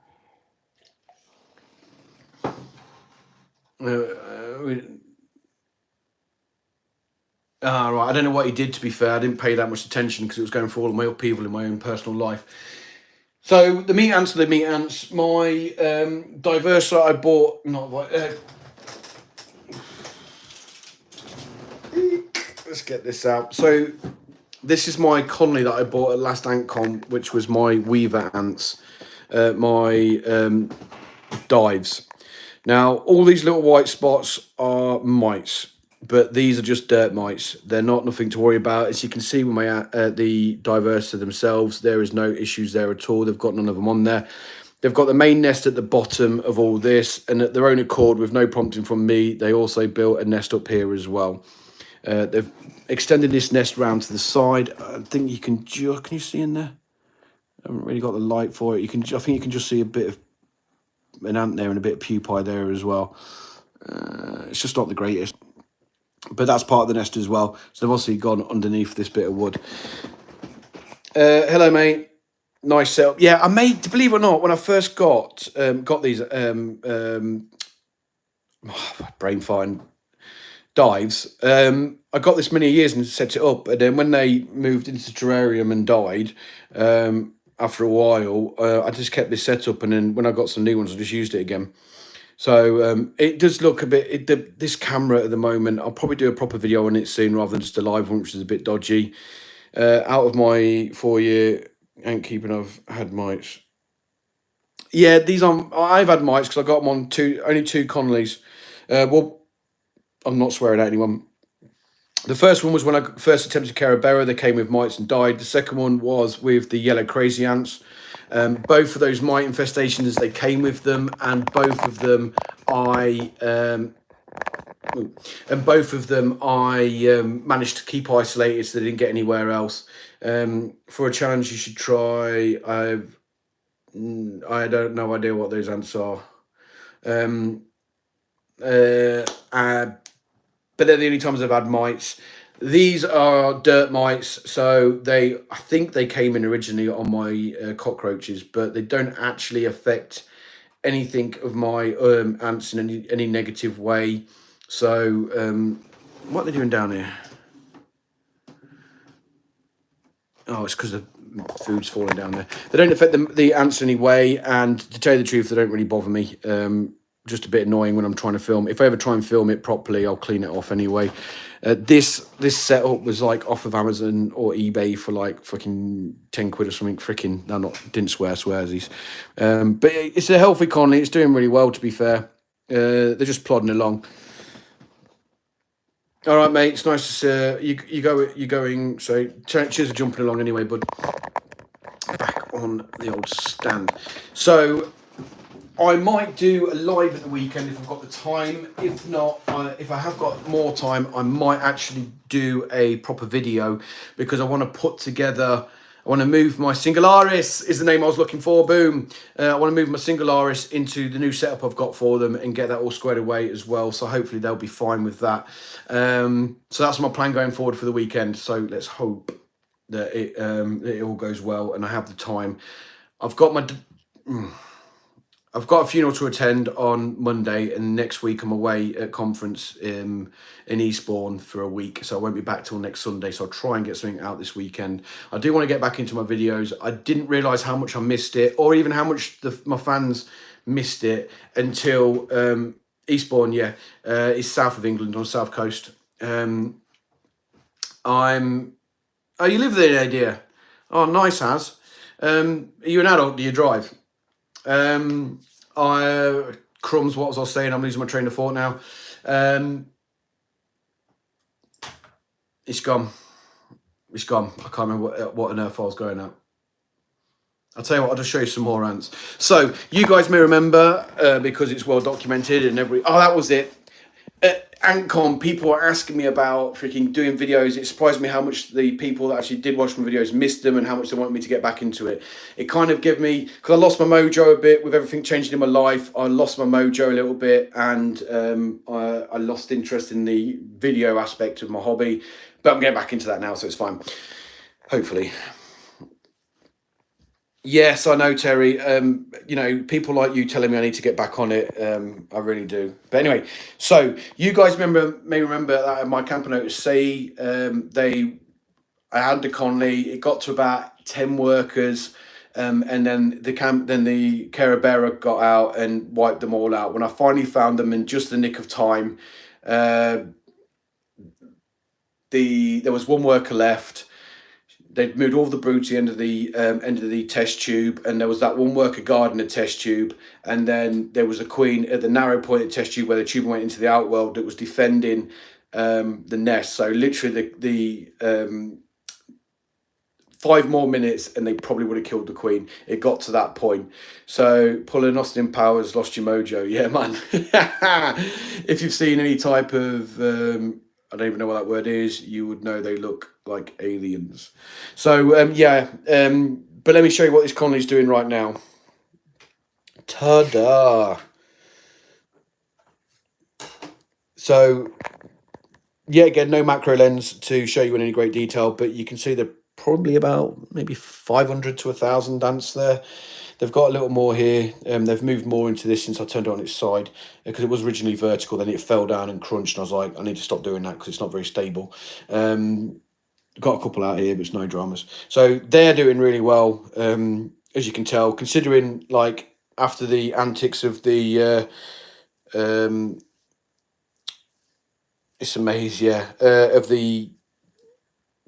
Right. I don't know what he did, to be fair. I didn't pay that much attention because it was going for all of my upheaval in my own personal life. So the meat ants are the meat ants. My Divesra I bought, let's get this out. So this is my Connolly that I bought at last AntCon, which was my Weaver ants, my dives. Now, all these little white spots are mites, but these are just dirt mites. They're nothing to worry about. As you can see with my the Divesra themselves, there is no issues there at all. They've got none of them on there. They've got the main nest at the bottom of all this, and at their own accord, with no prompting from me, they also built a nest up here as well. They've extended this nest round to the side. I think you can you see in there? I haven't really got the light for it. I think you can just see a bit of an ant there and a bit of pupae there as well. It's just not the greatest, but that's part of the nest as well. So they've obviously gone underneath this bit of wood. Hello, mate. Nice setup. Yeah, I made, believe it or not, when I first got these brain fine dives, I got this many years and set it up, and then when they moved into the terrarium and died, after a while, I just kept this set up, and then when I got some new ones, I just used it again. So it does look a bit, this camera at the moment, I'll probably do a proper video on it soon rather than just a live one, which is a bit dodgy. Out of my 4-year ant keeping, I've had mites. Yeah, I've had mites because I got them on only two Connollys. Well, I'm not swearing at anyone. The first one was when I first attempted Carabera. They came with mites and died. The second one was with the yellow crazy ants. Both of those mite infestations, they came with them, and both of them I managed to keep isolated, so they didn't get anywhere else. For a challenge, you should try. I don't no idea what those ants are. But they're the only times I've had mites. These are dirt mites, so I think they came in originally on my cockroaches, but they don't actually affect anything of my ants in any negative way. So what are they doing down here? Oh, it's because the food's falling down there. They don't affect the ants in any way, and to tell you the truth, they don't really bother me. Just a bit annoying when I'm trying to film. If I ever try and film it properly, I'll clean it off anyway. This setup was like off of Amazon or eBay for like fucking 10 quid or something. Freaking, no, didn't swearsies. But it's a healthy colony. It's doing really well, to be fair. They're just plodding along. All right, mate. It's nice to see you're going. So cheers for jumping along anyway, bud. Back on the old stand. So I might do a live at the weekend if I've got the time. If not, if I have got more time, I might actually do a proper video, because I want to put together, I want to move my singularis, is the name I was looking for, boom. I want to move my singularis into the new setup I've got for them and get that all squared away as well. So hopefully they'll be fine with that. So that's my plan going forward for the weekend. So let's hope that it all goes well and I have the time. I've got a funeral to attend on Monday, and next week I'm away at conference in Eastbourne for a week, so I won't be back till next Sunday. So I'll try and get something out this weekend. I do want to get back into my videos. I didn't realise how much I missed it, or even how much my fans missed it, until Eastbourne, is south of England on the south coast. Oh, you live there, dear? Oh, nice, Has. Are you an adult? Do you drive? Crumbs, what was I saying? I'm losing my train of thought now. It's gone. It's gone. I can't remember what on earth I was going at. I'll tell you what, I'll just show you some more ants. So you guys may remember, because it's well documented and oh, that was it. AntCon, people are asking me about freaking doing videos. It surprised me how much the people that actually did watch my videos missed them and how much they want me to get back into it. It kind of gave me, because I lost my mojo a bit with everything changing in my life. I lost my mojo a little bit, and I lost interest in the video aspect of my hobby. But I'm getting back into that now, so it's fine. Hopefully. Yes, I know, Terry. People like you telling me I need to get back on it. I really do. But anyway, so you guys may remember that at my camp note at sea, I had the Conley. It got to about 10 workers, and then the Carabera got out and wiped them all out. When I finally found them in just the nick of time, there was one worker left. They'd moved all the brood to the end of the test tube, and there was that one worker guarding the test tube, and then there was a queen at the narrow point of the test tube where the tube went into the outworld that was defending the nest. So literally the 5 more minutes and they probably would have killed the queen. It got to that point. So Polyrhachis powers lost your mojo. Yeah, man. If you've seen any type of I don't even know what that word is, you would know they look like aliens. So But let me show you what this colony's doing right now. Ta-da! So, yeah, again, no macro lens to show you in any great detail, but you can see they're probably about maybe 500 to 1,000 ants there. They've got a little more here. They've moved more into this since I turned it on its side, because it was originally vertical, then it fell down and crunched, and I was like, I need to stop doing that because it's not very stable. Got a couple out here, but it's no dramas. So they're doing really well, as you can tell, considering, like, after the antics of the it's a maze, yeah, of the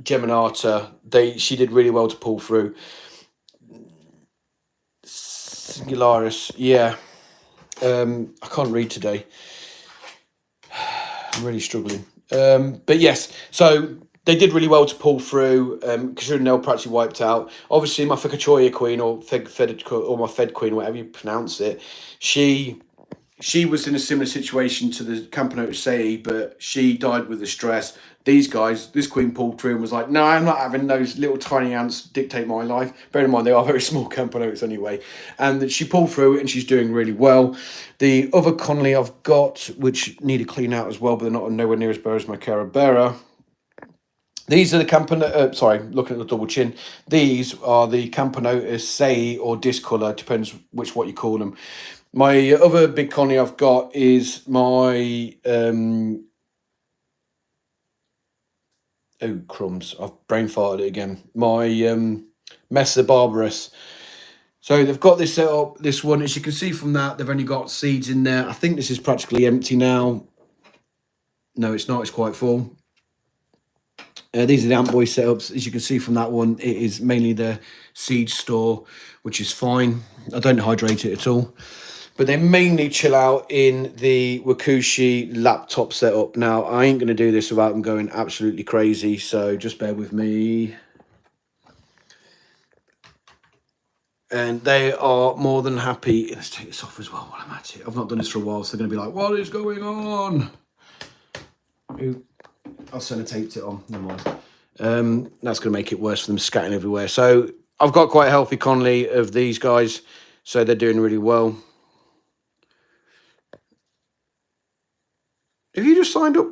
Geminata, she did really well to pull through. Singularis, yeah. I can't read today. I'm really struggling. But yes, so they did really well to pull through, considering they were practically wiped out. Obviously, my Ficachoya queen, or my Fed queen, whatever you pronounce it, she was in a similar situation to the Campanotus Sei, but she died with the stress. These guys, this queen pulled through and was like, no, I'm not having those little tiny ants dictate my life. Bear in mind, they are very small Campanotus anyway. And she pulled through and she's doing really well. The other colony I've got, which need to clean out as well, but they're not nowhere near as bare as my Carabera. These are the Campanotus, sorry, looking at the double chin. These are the Campanotus Sei, or discolor, depends what you call them. My other big colony I've got is my oh crumbs, I've brain farted it again. My Mesa barbarus. So they've got this set up, this one, as you can see from that, they've only got seeds in there. I think this is practically empty now. No, it's not, it's quite full. These are the Ant Boy setups. As you can see from that one, it is mainly the seed store, which is fine. I don't hydrate it at all. But they mainly chill out in the Wakushi laptop setup. Now, I ain't going to do this without them going absolutely crazy, so just bear with me. And they are more than happy. Let's take this off as well while I'm at it. I've not done this for a while, so they're going to be like, what is going on? Ooh, I've sellotaped it on. Never mind. That's going to make it worse for them scatting everywhere. So I've got quite a healthy colony of these guys, so they're doing really well. Have you just signed up?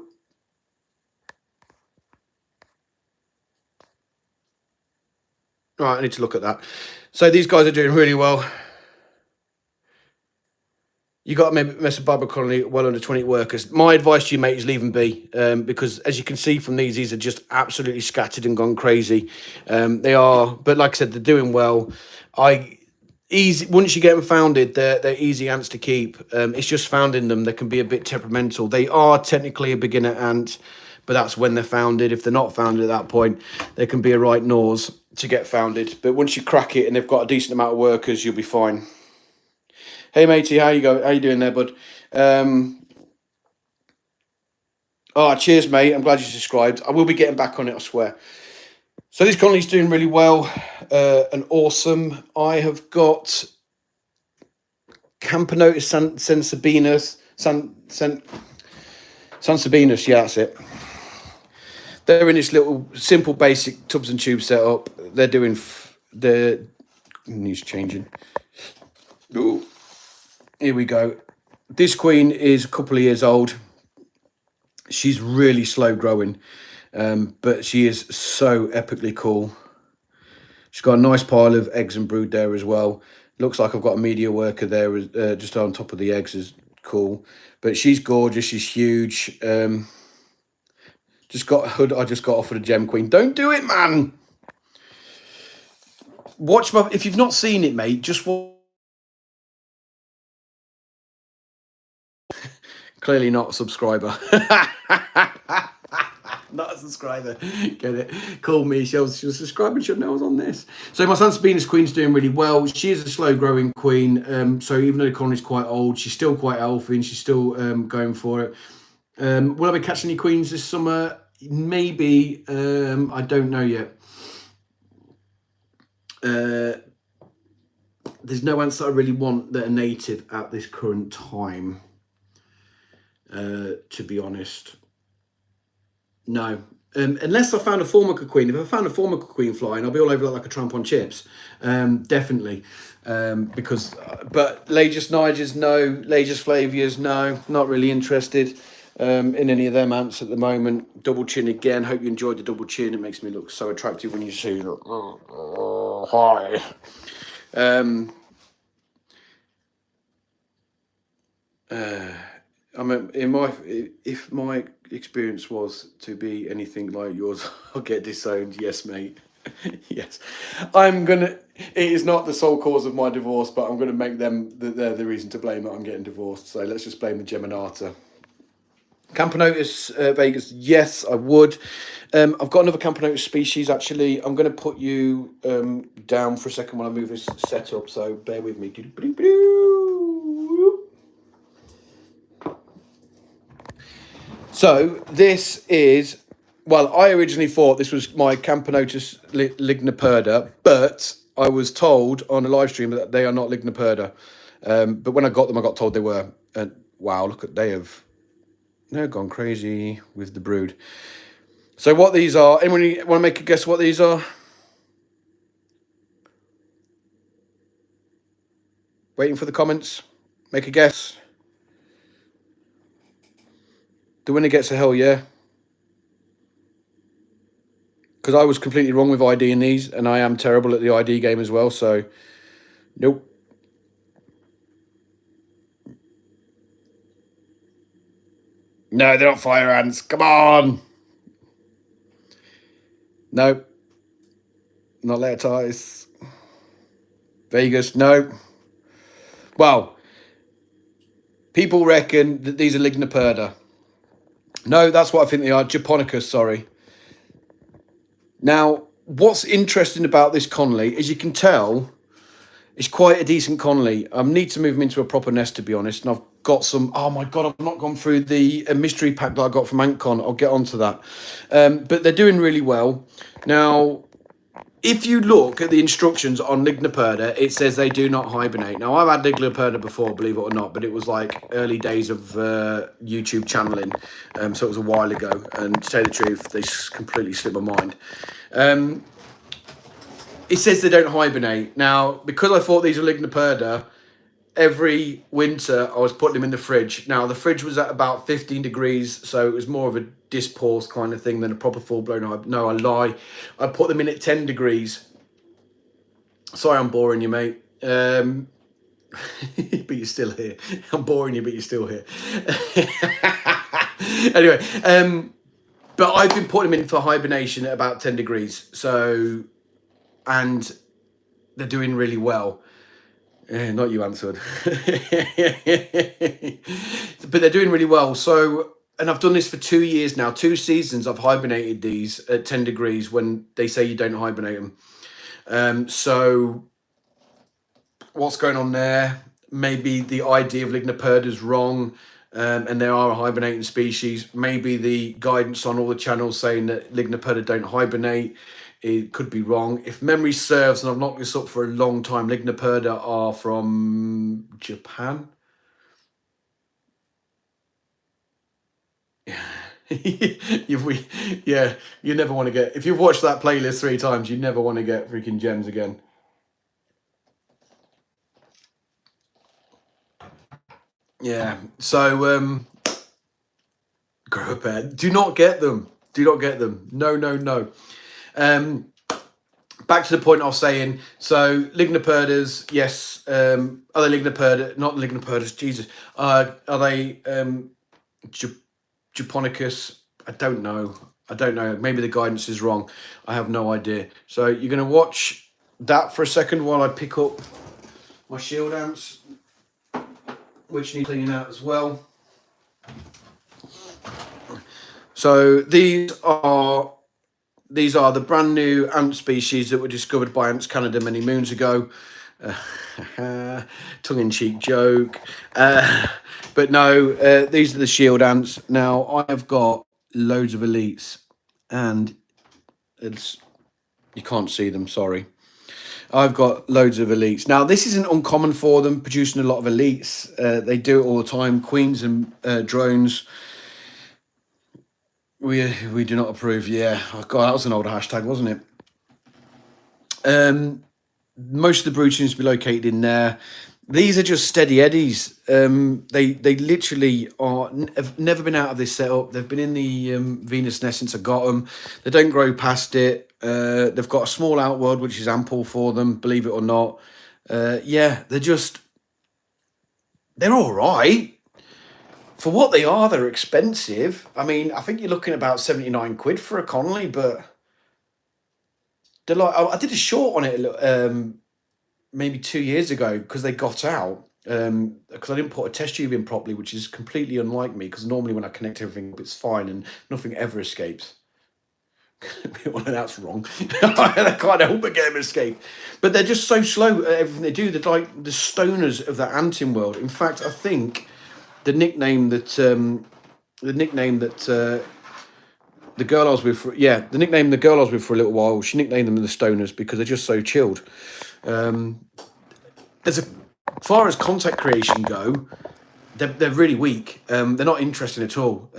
Right, I need to look at that. So these guys are doing really well. You got to mess a barber colony well under 20 workers. My advice to you, mate, is leave them be, because as you can see from these are just absolutely scattered and gone crazy. They are, but like I said, they're doing well. Once you get them founded, they're easy ants to keep. It's just founding them. They can be a bit temperamental. They are technically a beginner ant, but that's when they're founded. If they're not founded at that point, they can be a right nose to get founded. But once you crack it and they've got a decent amount of workers, you'll be fine. Hey matey, how you doing there, bud? Cheers, mate. I'm glad you subscribed. I will be getting back on it, I swear. So this colony's doing really well and awesome. I have got Campanotus Sansabinus. Sansabinus, yeah, that's it. They're in this little simple basic tubs and tubes setup. They're doing news changing. Ooh. Here we go. This queen is a couple of years old. She's really slow growing, but she is so epically cool. She's got a nice pile of eggs and brood there as well. Looks like I've got a media worker there just on top of the eggs. Is cool. But she's gorgeous. She's huge. Just got a hood. I just got offered a gem queen. Don't do it, man. Watch my... If you've not seen it, mate, just watch... Clearly not a subscriber. Not a subscriber. Get it? Call me. She was subscribing. She know I was on this. So my Sansabinus queen's doing really well. She is a slow growing queen. So even though the colony's quite old, she's still quite healthy and she's still going for it. Will I be catching any queens this summer? Maybe. I don't know yet. There's no ants that I really want that are native at this current time. To be honest, no. unless I found a Formica queen. If I found a Formica queen flying, I'll be all over that like a tramp on chips. Definitely. Because, but Lagus Nigers, no. Lagus Flavias, no. Not really interested in any of them ants at the moment. Double chin again. Hope you enjoyed the double chin. It makes me look so attractive when you see it. Hi. I mean, if my experience was to be anything like yours, I'll get disowned. Yes, mate. Yes, it is not the sole cause of my divorce, but I'm gonna make them they're the reason to blame that I'm getting divorced. So let's just blame the Geminata. Campanotus Vegas, yes, I would. I've got another Campanotus species actually. I'm going to put you down for a second while I move this setup, so bear with me. So this is, well, I originally thought this was my Campanotus ligniperda, but I was told on a live stream that they are not ligniperda. But when I got them, I got told they were. And wow, look at, they're gone crazy with the brood. So what these are, anyone want to make a guess what these are? Waiting for the comments. Make a guess. The winner gets a hell yeah. Because I was completely wrong with ID in these, and I am terrible at the ID game as well, so nope. No, they're not fire ants. Come on. No. Not Leotis. Vegas, no. Well, people reckon that these are Ligniperda. No, that's what I think they are. Japonicus, sorry. Now, what's interesting about this Conley, as you can tell, it's quite a decent Conley. I need to move them into a proper nest, to be honest. And I've got some... Oh, my God, I've not gone through the mystery pack that I got from AntCon. I'll get onto that. But they're doing really well. Now, if you look at the instructions on Ligniperda, it says they do not hibernate. Now, I've had Ligniperda before, believe it or not, but it was like early days of YouTube channeling. So it was a while ago. And to tell you the truth, they completely slipped my mind. It says they don't hibernate. Now, because I thought these were Ligniperda, every winter I was putting them in the fridge. Now, the fridge was at about 15 degrees, so it was more of a dispause kind of thing than a proper full-blown hibernation. No, I lie. I put them in at 10 degrees. Sorry, I'm boring you, mate. But you're still here. I'm boring you, but you're still here. Anyway, but I've been putting them in for hibernation at about 10 degrees. So... and they're doing really well. Not you answered. But they're doing really well. So, and I've done this for 2 years now. 2 seasons I've hibernated these at 10 degrees when they say you don't hibernate them. So what's going on there? Maybe the idea of Ligniperda is wrong. And they are a hibernating species. Maybe the guidance on all the channels saying that Ligniperda don't hibernate, it could be wrong. If memory serves, and I've knocked this up for a long time, Ligniperda are from Japan. Yeah, you never want to get... if you've watched that playlist 3 times, you never want to get freaking gems again. Yeah, so grow a pair. Do not get them. Do not get them. No, no, no. Back to the point I was saying. So Ligniperdas, yes. Are they Ligniperda? Not Ligniperdas. Jesus. Are they Japonicus? I don't know. I don't know. Maybe the guidance is wrong. I have no idea. So you're going to watch that for a second while I pick up my shield ants, which need cleaning out as well. So these are the brand new ant species that were discovered by Ants Canada many moons ago. Tongue-in-cheek joke. But no, these are the shield ants. Now, I've got loads of elites, and you can't see them, sorry. I've got loads of elites. Now, this isn't uncommon for them, producing a lot of elites. They do it all the time, queens and drones. We do not approve. Yeah, oh God, that was an older hashtag, wasn't it? Most of the brood seems to be located in there. These are just steady eddies. They literally have never been out of this setup. They've been in the Venus nest since I got them. They don't grow past it. They've got a small outward, which is ample for them, believe it or not. Yeah, they're all right. For what they are, they're expensive. I mean, I think you're looking about 79 quid for a Connolly, but they're like, I did a short on it maybe 2 years ago because they got out. Because I didn't put a test tube in properly, which is completely unlike me, because normally when I connect everything up, it's fine and nothing ever escapes. Well, that's wrong. I can't help but get them escape. But they're just so slow at everything they do. They're like the stoners of the anting world. In fact, I think the nickname that the girl I was with, the nickname the girl I was with for a little while, she nicknamed them the stoners because they're just so chilled. As far as contact creation go, they're really weak. They're not interesting at all.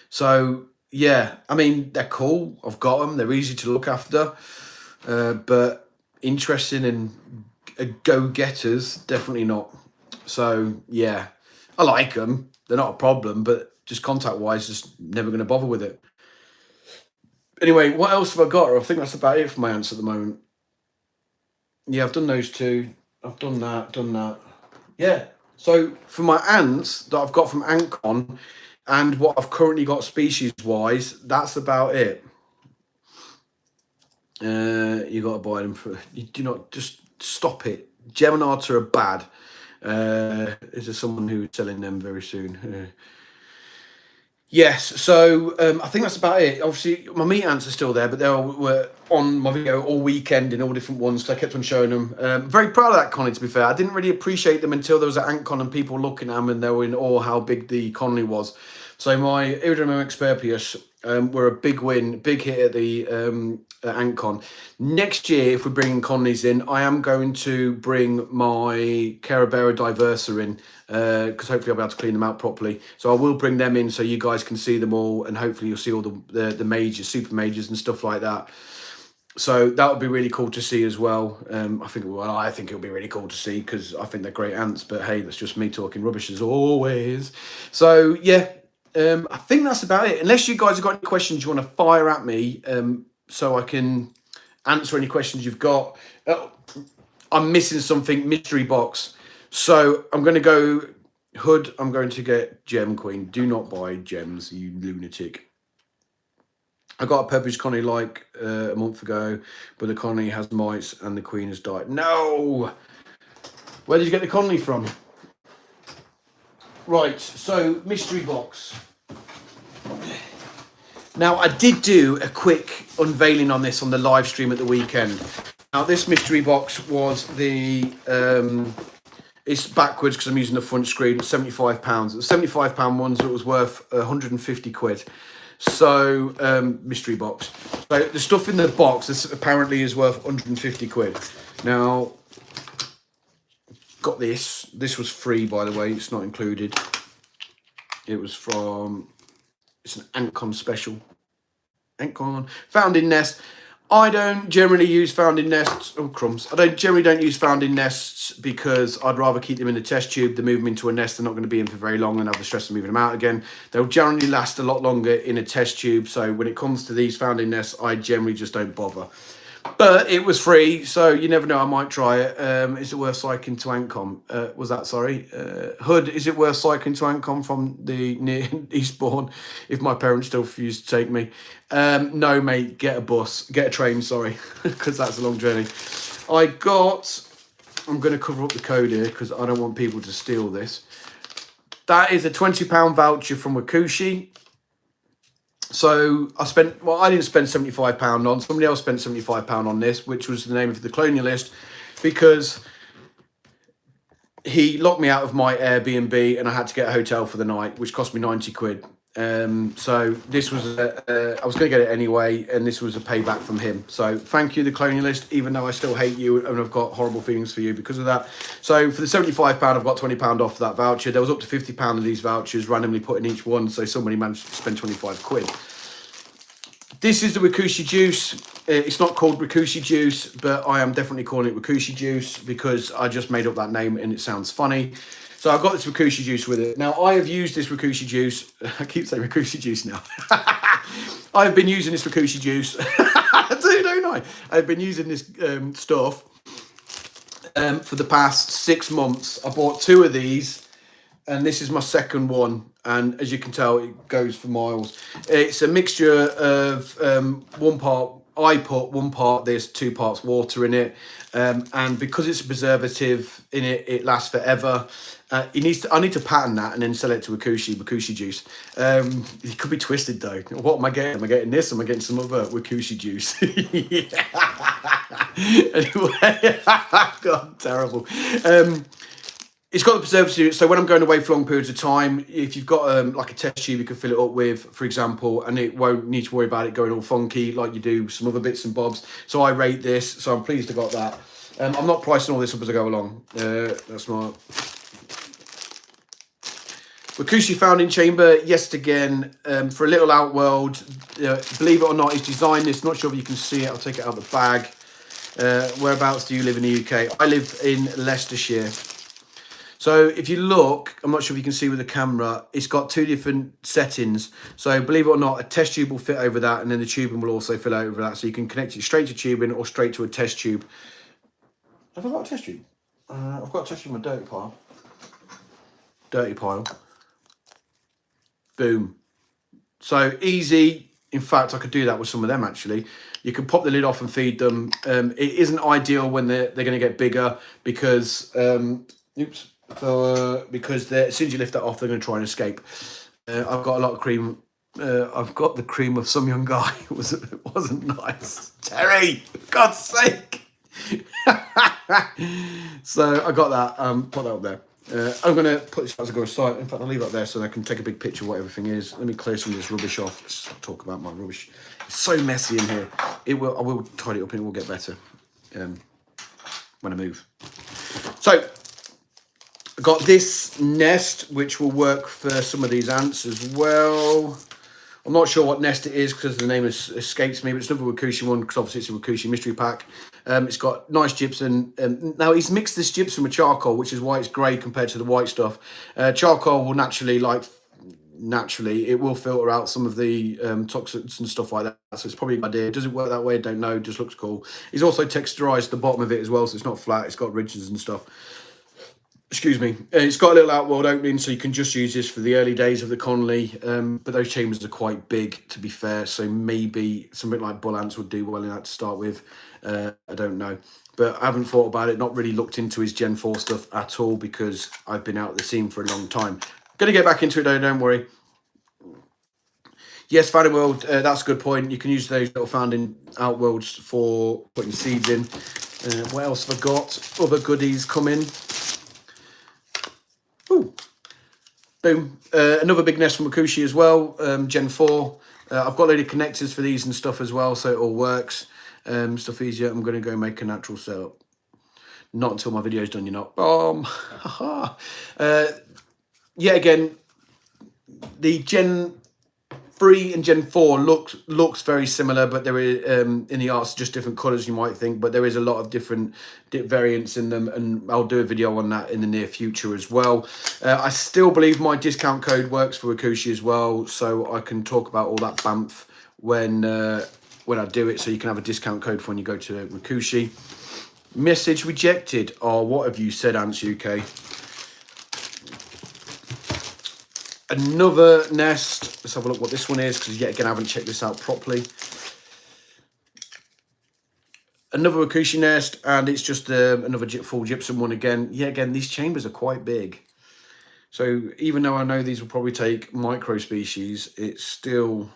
So yeah, I mean, they're cool. I've got them. They're easy to look after, but interesting and go-getters, definitely not. So yeah, I like them. They're not a problem, but just contact-wise, just never going to bother with it. Anyway, what else have I got? I think that's about it for my ants at the moment. Yeah, I've done those two. I've done that. Yeah. So for my ants that I've got from Antcon and what I've currently got species-wise, that's about it. You got to buy them for. You do not just stop it. Geminata are bad. Is there someone who's selling them very soon? Yes, so I think that's about it. Obviously, my meat ants are still there, but they were on my video all weekend in all different ones, so I kept on showing them. Very proud of that Connie, to be fair. I didn't really appreciate them until there was an AntCon and people looking at them and they were in awe how big the Connie was. So my Iridium experpius were a big win, big hit at the AntCon. Next year, if we're bringing Connies in, I am going to bring my Carabera Divesra in, because hopefully I'll be able to clean them out properly. So I will bring them in so you guys can see them all, and hopefully you'll see all the majors, super majors and stuff like that. So that would be really cool to see as well. I think it'll be really cool to see because I think they're great ants. But hey, that's just me talking rubbish as always. So yeah, I think that's about it. Unless you guys have got any questions you want to fire at me, so I can answer any questions you've got. I'm missing something, mystery box. So I'm going to go Hood. I'm going to get Gem Queen. Do not buy gems, you lunatic. I got a Pepperidge Connie like a month ago, but the Connie has mites and the Queen has died. No! Where did you get the Connie from? Right, so mystery box. Now, I did do a quick unveiling on this on the live stream at the weekend. Now, this mystery box was the... it's backwards because I'm using the front screen. It's £75. The £75 ones, it was worth 150 quid. So, mystery box. So, the stuff in the box, this apparently is worth 150 quid. Now, got this. This was free, by the way. It's not included. It was from... It's an Antcon special. Antcon. Found in nest. I don't generally use found in nests. Oh, crumbs. I don't use found in nests because I'd rather keep them in the test tube than move them into a nest. They're not going to be in for very long and have the stress of moving them out again. They'll generally last a lot longer in a test tube. So when it comes to these found in nests, I generally just don't bother. But it was free, so you never know, I might try it. Is it worth cycling to Antcon? Was that, sorry? Hood, is it worth cycling to Antcon from the near Eastbourne if my parents still refuse to take me? No, mate, get a bus. Get a train, sorry, because that's a long journey. I'm going to cover up the code here because I don't want people to steal this. That is a £20 voucher from Wakushi. So I didn't spend £75 on, somebody else spent £75 on this, which was the name of the colonialist, because he locked me out of my Airbnb and I had to get a hotel for the night, which cost me 90 quid. So this was, I was going to get it anyway, and this was a payback from him. So thank you, the Colonialist, even though I still hate you and I've got horrible feelings for you because of that. So for the £75, I've got £20 off that voucher. There was up to £50 of these vouchers randomly put in each one, so somebody managed to spend 25 quid. This is the Rakushi juice. It's not called Rakushi juice, but I am definitely calling it Rakushi juice because I just made up that name and it sounds funny. So I've got this Rakushi juice with it. Now, I have used this Rakushi juice. I keep saying Rakushi juice now. I've been using this Rakushi juice. I do, don't I? I've been using this stuff for the past 6 months. I bought 2 of these, and this is my second one. And as you can tell, it goes for miles. It's a mixture of 1 part, I put 1 part this, 2 parts water in it. And because it's a preservative in it, it lasts forever. I need to patent that and then sell it to Rakushi juice. It could be twisted though. What am I getting? Am I getting this? Am I getting some other Rakushi juice? Anyway, God, terrible. It's got the preservative, so when I'm going away for long periods of time, if you've got like a test tube you can fill it up with, for example, and it won't need to worry about it going all funky like you do some other bits and bobs. So I rate this, so I'm pleased I got that. I'm not pricing all this up as I go along. That's my Rakushi founding chamber. Yes, again, for a little outworld. Believe it or not, he's designed this. Not sure if you can see it. I'll take it out of the bag. Whereabouts do you live in the UK? I live in Leicestershire. So if you look, I'm not sure if you can see with the camera, it's got 2 different settings. So believe it or not, a test tube will fit over that, and then the tubing will also fit over that. So you can connect it straight to tubing or straight to a test tube. Have I got a test tube? I've got a test tube in my dirty pile. Dirty pile. Boom. So easy. In fact, I could do that with some of them actually. You can pop the lid off and feed them. It isn't ideal when they're going to get bigger because, because as soon as you lift that off, they're going to try and escape. I've got a lot of cream. I've got the cream of some young guy. It wasn't nice. Terry, for God's sake. So I got that. Put that up there. I'm going to put this as I go aside. In fact, I'll leave it up there so I can take a big picture of what everything is. Let me clear some of this rubbish off. Let's talk about my rubbish. It's so messy in here. I will tidy it up and it will get better when I move. So I got this nest, which will work for some of these ants as well. I'm not sure what nest it is because the name escapes me, but it's another Rakushi one because obviously it's a Rakushi mystery pack. It's got nice gypsum. Now he's mixed this gypsum with charcoal, which is why it's grey compared to the white stuff. Charcoal will naturally, it will filter out some of the toxins and stuff like that. So it's probably a good idea. Does it work that way? I don't know. It just looks cool. He's also texturized the bottom of it as well, so it's not flat. It's got ridges and stuff. Excuse me. It's got a little outworld opening, so you can just use this for the early days of the colony. But those chambers are quite big, to be fair. So maybe something like bull ants would do well in that to start with. I don't know. But I haven't thought about it, not really looked into his Gen 4 stuff at all because I've been out of the scene for a long time. Going to get back into it though, don't worry. Yes, founding world, that's a good point. You can use those little founding outworlds for putting seeds in. What else have I got? Other goodies coming. Ooh. Boom. Another big nest from Rakushi as well, Gen 4. I've got a load of connectors for these and stuff as well, so it all works. Stuff easier. I'm going to go make a natural setup. Not until my video's done, you're not. Yeah, again, the Gen 3 and Gen 4 looks very similar, but there is in the arts just different colours, you might think, but there is a lot of different variants in them, and I'll do a video on that in the near future as well. I still believe my discount code works for Rakushi as well, so I can talk about all that bamf when I do it, so you can have a discount code for when you go to Rakushi. Message rejected. Oh, what have you said, Ants UK? Another nest. Let's have a look what this one is, because yet again I haven't checked this out properly. Another Rakushi nest, and it's just another full gypsum one again. Yeah, again, these chambers are quite big. So even though I know these will probably take micro species, it's still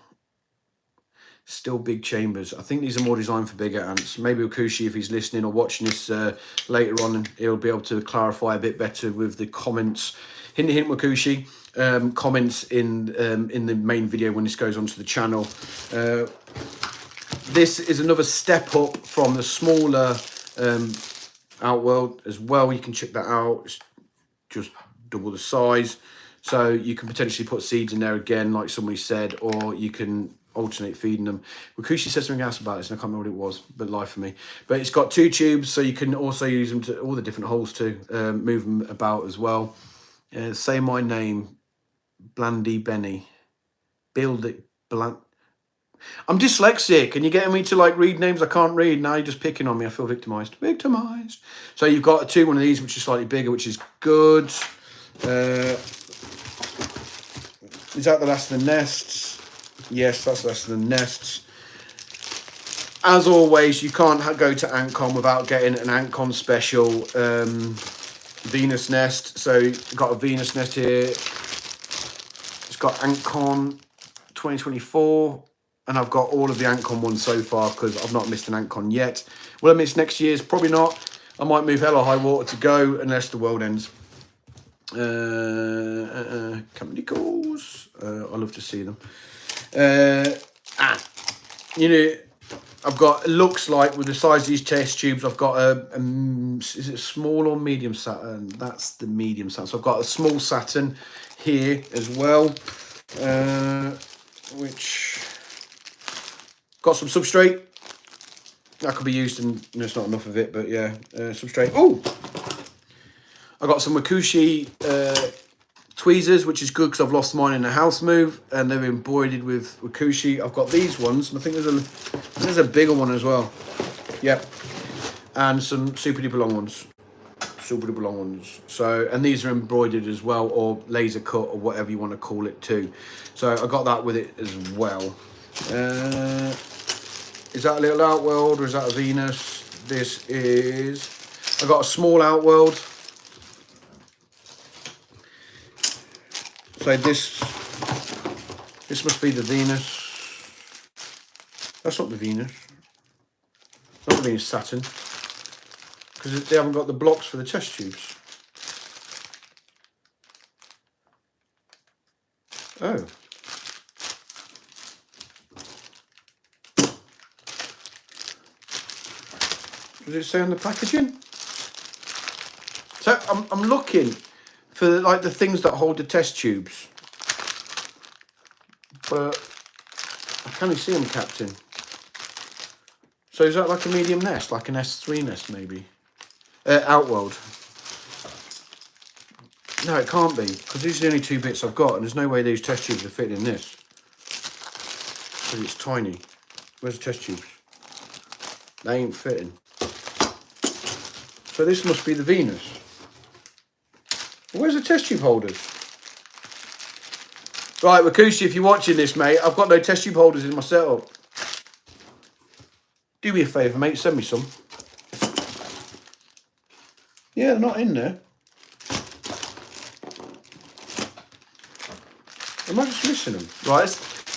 big chambers. I think these are more designed for bigger ants. Maybe Rakushi, if he's listening or watching this later on, he'll be able to clarify a bit better with the comments. Hint, hint, Rakushi. comments in the main video when this goes onto the channel. This is another step up from the smaller Outworld as well. You can check that out. It's just double the size, so you can potentially put seeds in there again, like somebody said, or you can alternate feeding them. Wakushi said something else about this, and I can't remember what it was, but lie for me. But it's got 2 tubes, so you can also use them to all the different holes too, move them about as well. Say my name, Blandy Benny. Build it, Bland. I'm dyslexic, and you're getting me to like read names I can't read. Now you're just picking on me. I feel victimized. Victimized. So you've got one of these, which is slightly bigger, which is good. Is that the last of the nests? Yes, that's the last of the nests. As always, you can't go to Antcon without getting an Antcon special Venus nest. So you've got a Venus nest here. It's got Antcon 2024. And I've got all of the Antcon ones so far because I've not missed an Antcon yet. Will I miss next year's? Probably not. I might move hell or high water to go unless the world ends. Company calls. I love to see them. You know, I've got, it looks like with the size of these test tubes, I've got is it small or medium Saturn? That's the medium Saturn. So I've got a small Saturn here as well, which... Got some substrate that could be used, and there's not enough of it, but yeah, substrate. Oh, I got some Wakushi tweezers, which is good because I've lost mine in a house move, and they're embroidered with Wakushi. I've got these ones, and I think there's a bigger one as well. Yep, and some super duper long ones. Super duper long ones. So, and these are embroidered as well, or laser cut, or whatever you want to call it too. So I got that with it as well. Is that a little Outworld or is that a Venus? This is... I got a small Outworld. So this must be the Venus. That's not the Venus. Not the Venus Saturn. Because they haven't got the blocks for the test tubes. Oh. Does it say on the packaging? So I'm looking for like the things that hold the test tubes, but I can't see them, Captain. So is that like a medium nest, like an S3 nest maybe? Outworld. No, it can't be, because these are the only 2 bits I've got, and there's no way these test tubes are fitting in this. Because it's tiny. Where's the test tubes? They ain't fitting. So this must be the Venus. Where's the test tube holders? Right, Wakushi, if you're watching this, mate, I've got no test tube holders in my setup. Do me a favour, mate, send me some. Yeah, they're not in there. Am I just missing them? Right,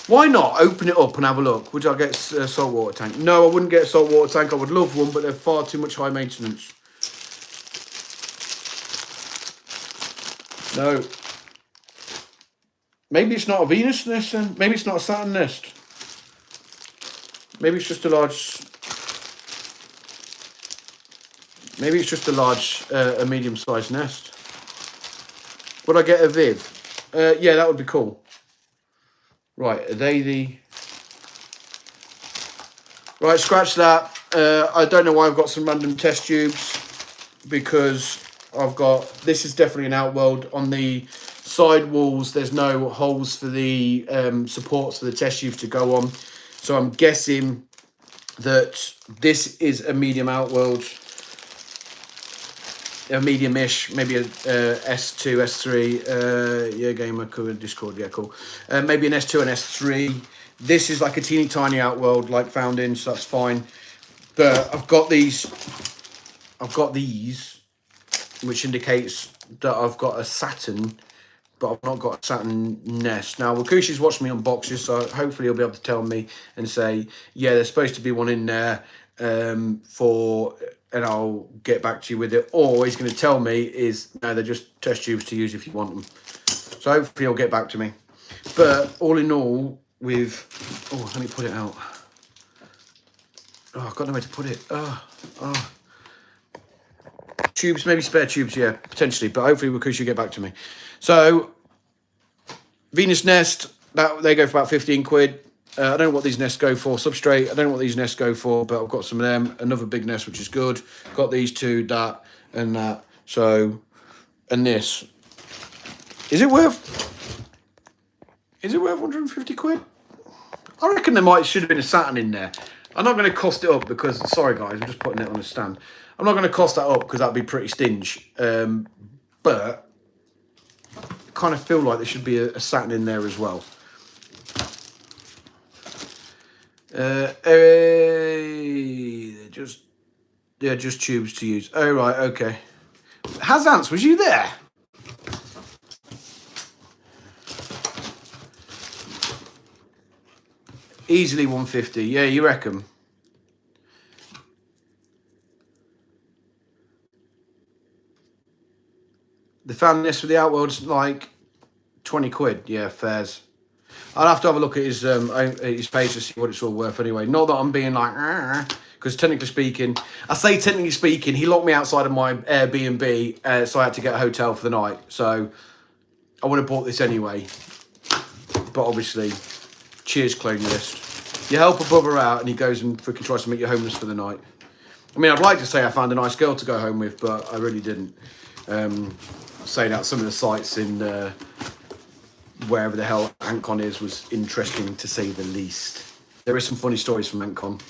why not open it up and have a look? Would I get a saltwater tank? No, I wouldn't get a saltwater tank. I would love one, but they're far too much high maintenance. No. Maybe it's not a Venus nest then. Maybe it's not a Saturn nest. Maybe it's just a large... Maybe it's just a medium-sized nest. Would I get a Viv? Yeah, that would be cool. Right, are they the... Right, scratch that. I don't know why I've got some random test tubes, because I've got... This is definitely an Outworld. On the side walls, there's no holes for the supports for the test tubes to go on. So I'm guessing that this is a medium Outworld. A medium-ish, maybe a S2, S3. Yeah, gamer, cool, Discord, yeah, cool. Maybe an S2 and S3. This is like a teeny tiny Outworld, like found in, so that's fine. But I've got these, which indicates that I've got a Saturn, but I've not got a Saturn nest. Now, Wakushi's watched me unbox this, so hopefully he'll be able to tell me and say, yeah, there's supposed to be one in there and I'll get back to you with it. Or he's going to tell me is, no, they're just test tubes to use if you want them. So hopefully he'll get back to me. But all in all, with... Oh, let me put it out. Oh, I've got nowhere to put it. Oh. Tubes, maybe spare tubes, yeah, potentially. But hopefully Wakushi will get back to me. So, Venus nest, they go for about 15 quid. I don't know what these nests go for. Substrate, I don't know what these nests go for, but I've got some of them. Another big nest, which is good. Got these two, that, and that. So, and this. Is it worth 150 quid? I reckon there should have been a Saturn in there. I'm not going to cost it up because, sorry guys, I'm just putting it on a stand. I'm not going to cost that up because that'd be pretty stingy. But I kind of feel like there should be a Saturn in there as well. They're just tubes to use. Oh, right, okay. Hazance, was you there? Easily 150. Yeah, you reckon? The found this for the Outworld's like 20 quid. Yeah, fairs. I'll have to have a look at his page to see what it's all worth anyway. Not that I'm being like, because technically speaking, he locked me outside of my Airbnb, so I had to get a hotel for the night. So I would have bought this anyway. But obviously, cheers, colonialist. You help a brother out and he goes and freaking tries to make you homeless for the night. I mean, I'd like to say I found a nice girl to go home with, but I really didn't. Saying that some of the sites in wherever the hell AntCon is was interesting to say the least. There is some funny stories from AntCon.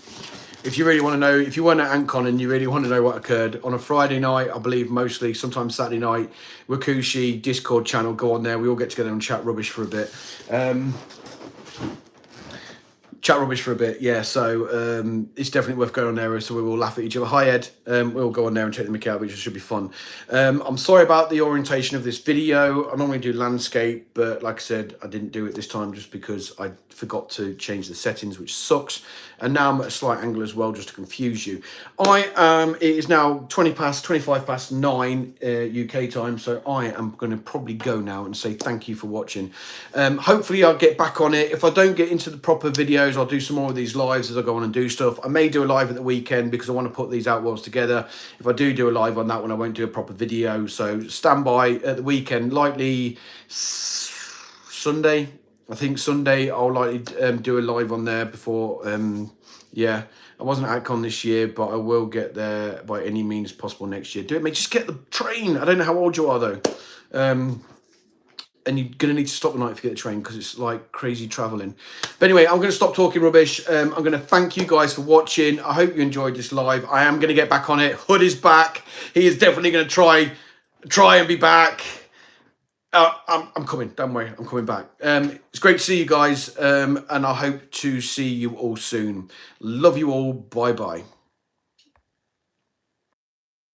If you really want to know, if you weren't at AntCon and you really want to know what occurred, on a Friday night, I believe mostly, sometimes Saturday night, Wakushi, Discord channel, go on there. We all get together and chat rubbish for a bit. Yeah, so it's definitely worth going on there, so we will laugh at each other. Hi Ed, we'll go on there and take the mickey out, which should be fun. I'm sorry about the orientation of this video. I normally do landscape, but like I said, I didn't do it this time just because I forgot to change the settings, which sucks. And now I'm at a slight angle as well, just to confuse you. It is now 25 past 9 UK time, so I am going to probably go now and say thank you for watching. Hopefully I'll get back on it. If I don't get into the proper videos, I'll do some more of these lives as I go on and do stuff. I may do a live at the weekend because I want to put these Outworlds together. If I do a live on that one, I won't do a proper video. So stand by at the weekend, likely Sunday. I think Sunday I'll likely do a live on there before. Yeah, I wasn't at AntCon this year, but I will get there by any means possible next year. Do it, mate. Just get the train. I don't know how old you are though. And you're going to need to stop the night if you get the train because it's like crazy travelling. But anyway, I'm going to stop talking rubbish. I'm going to thank you guys for watching. I hope you enjoyed this live. I am going to get back on it. Hood is back. He is definitely going to try and be back. I'm coming. Don't worry. I'm coming back. It's great to see you guys. And I hope to see you all soon. Love you all. Bye-bye.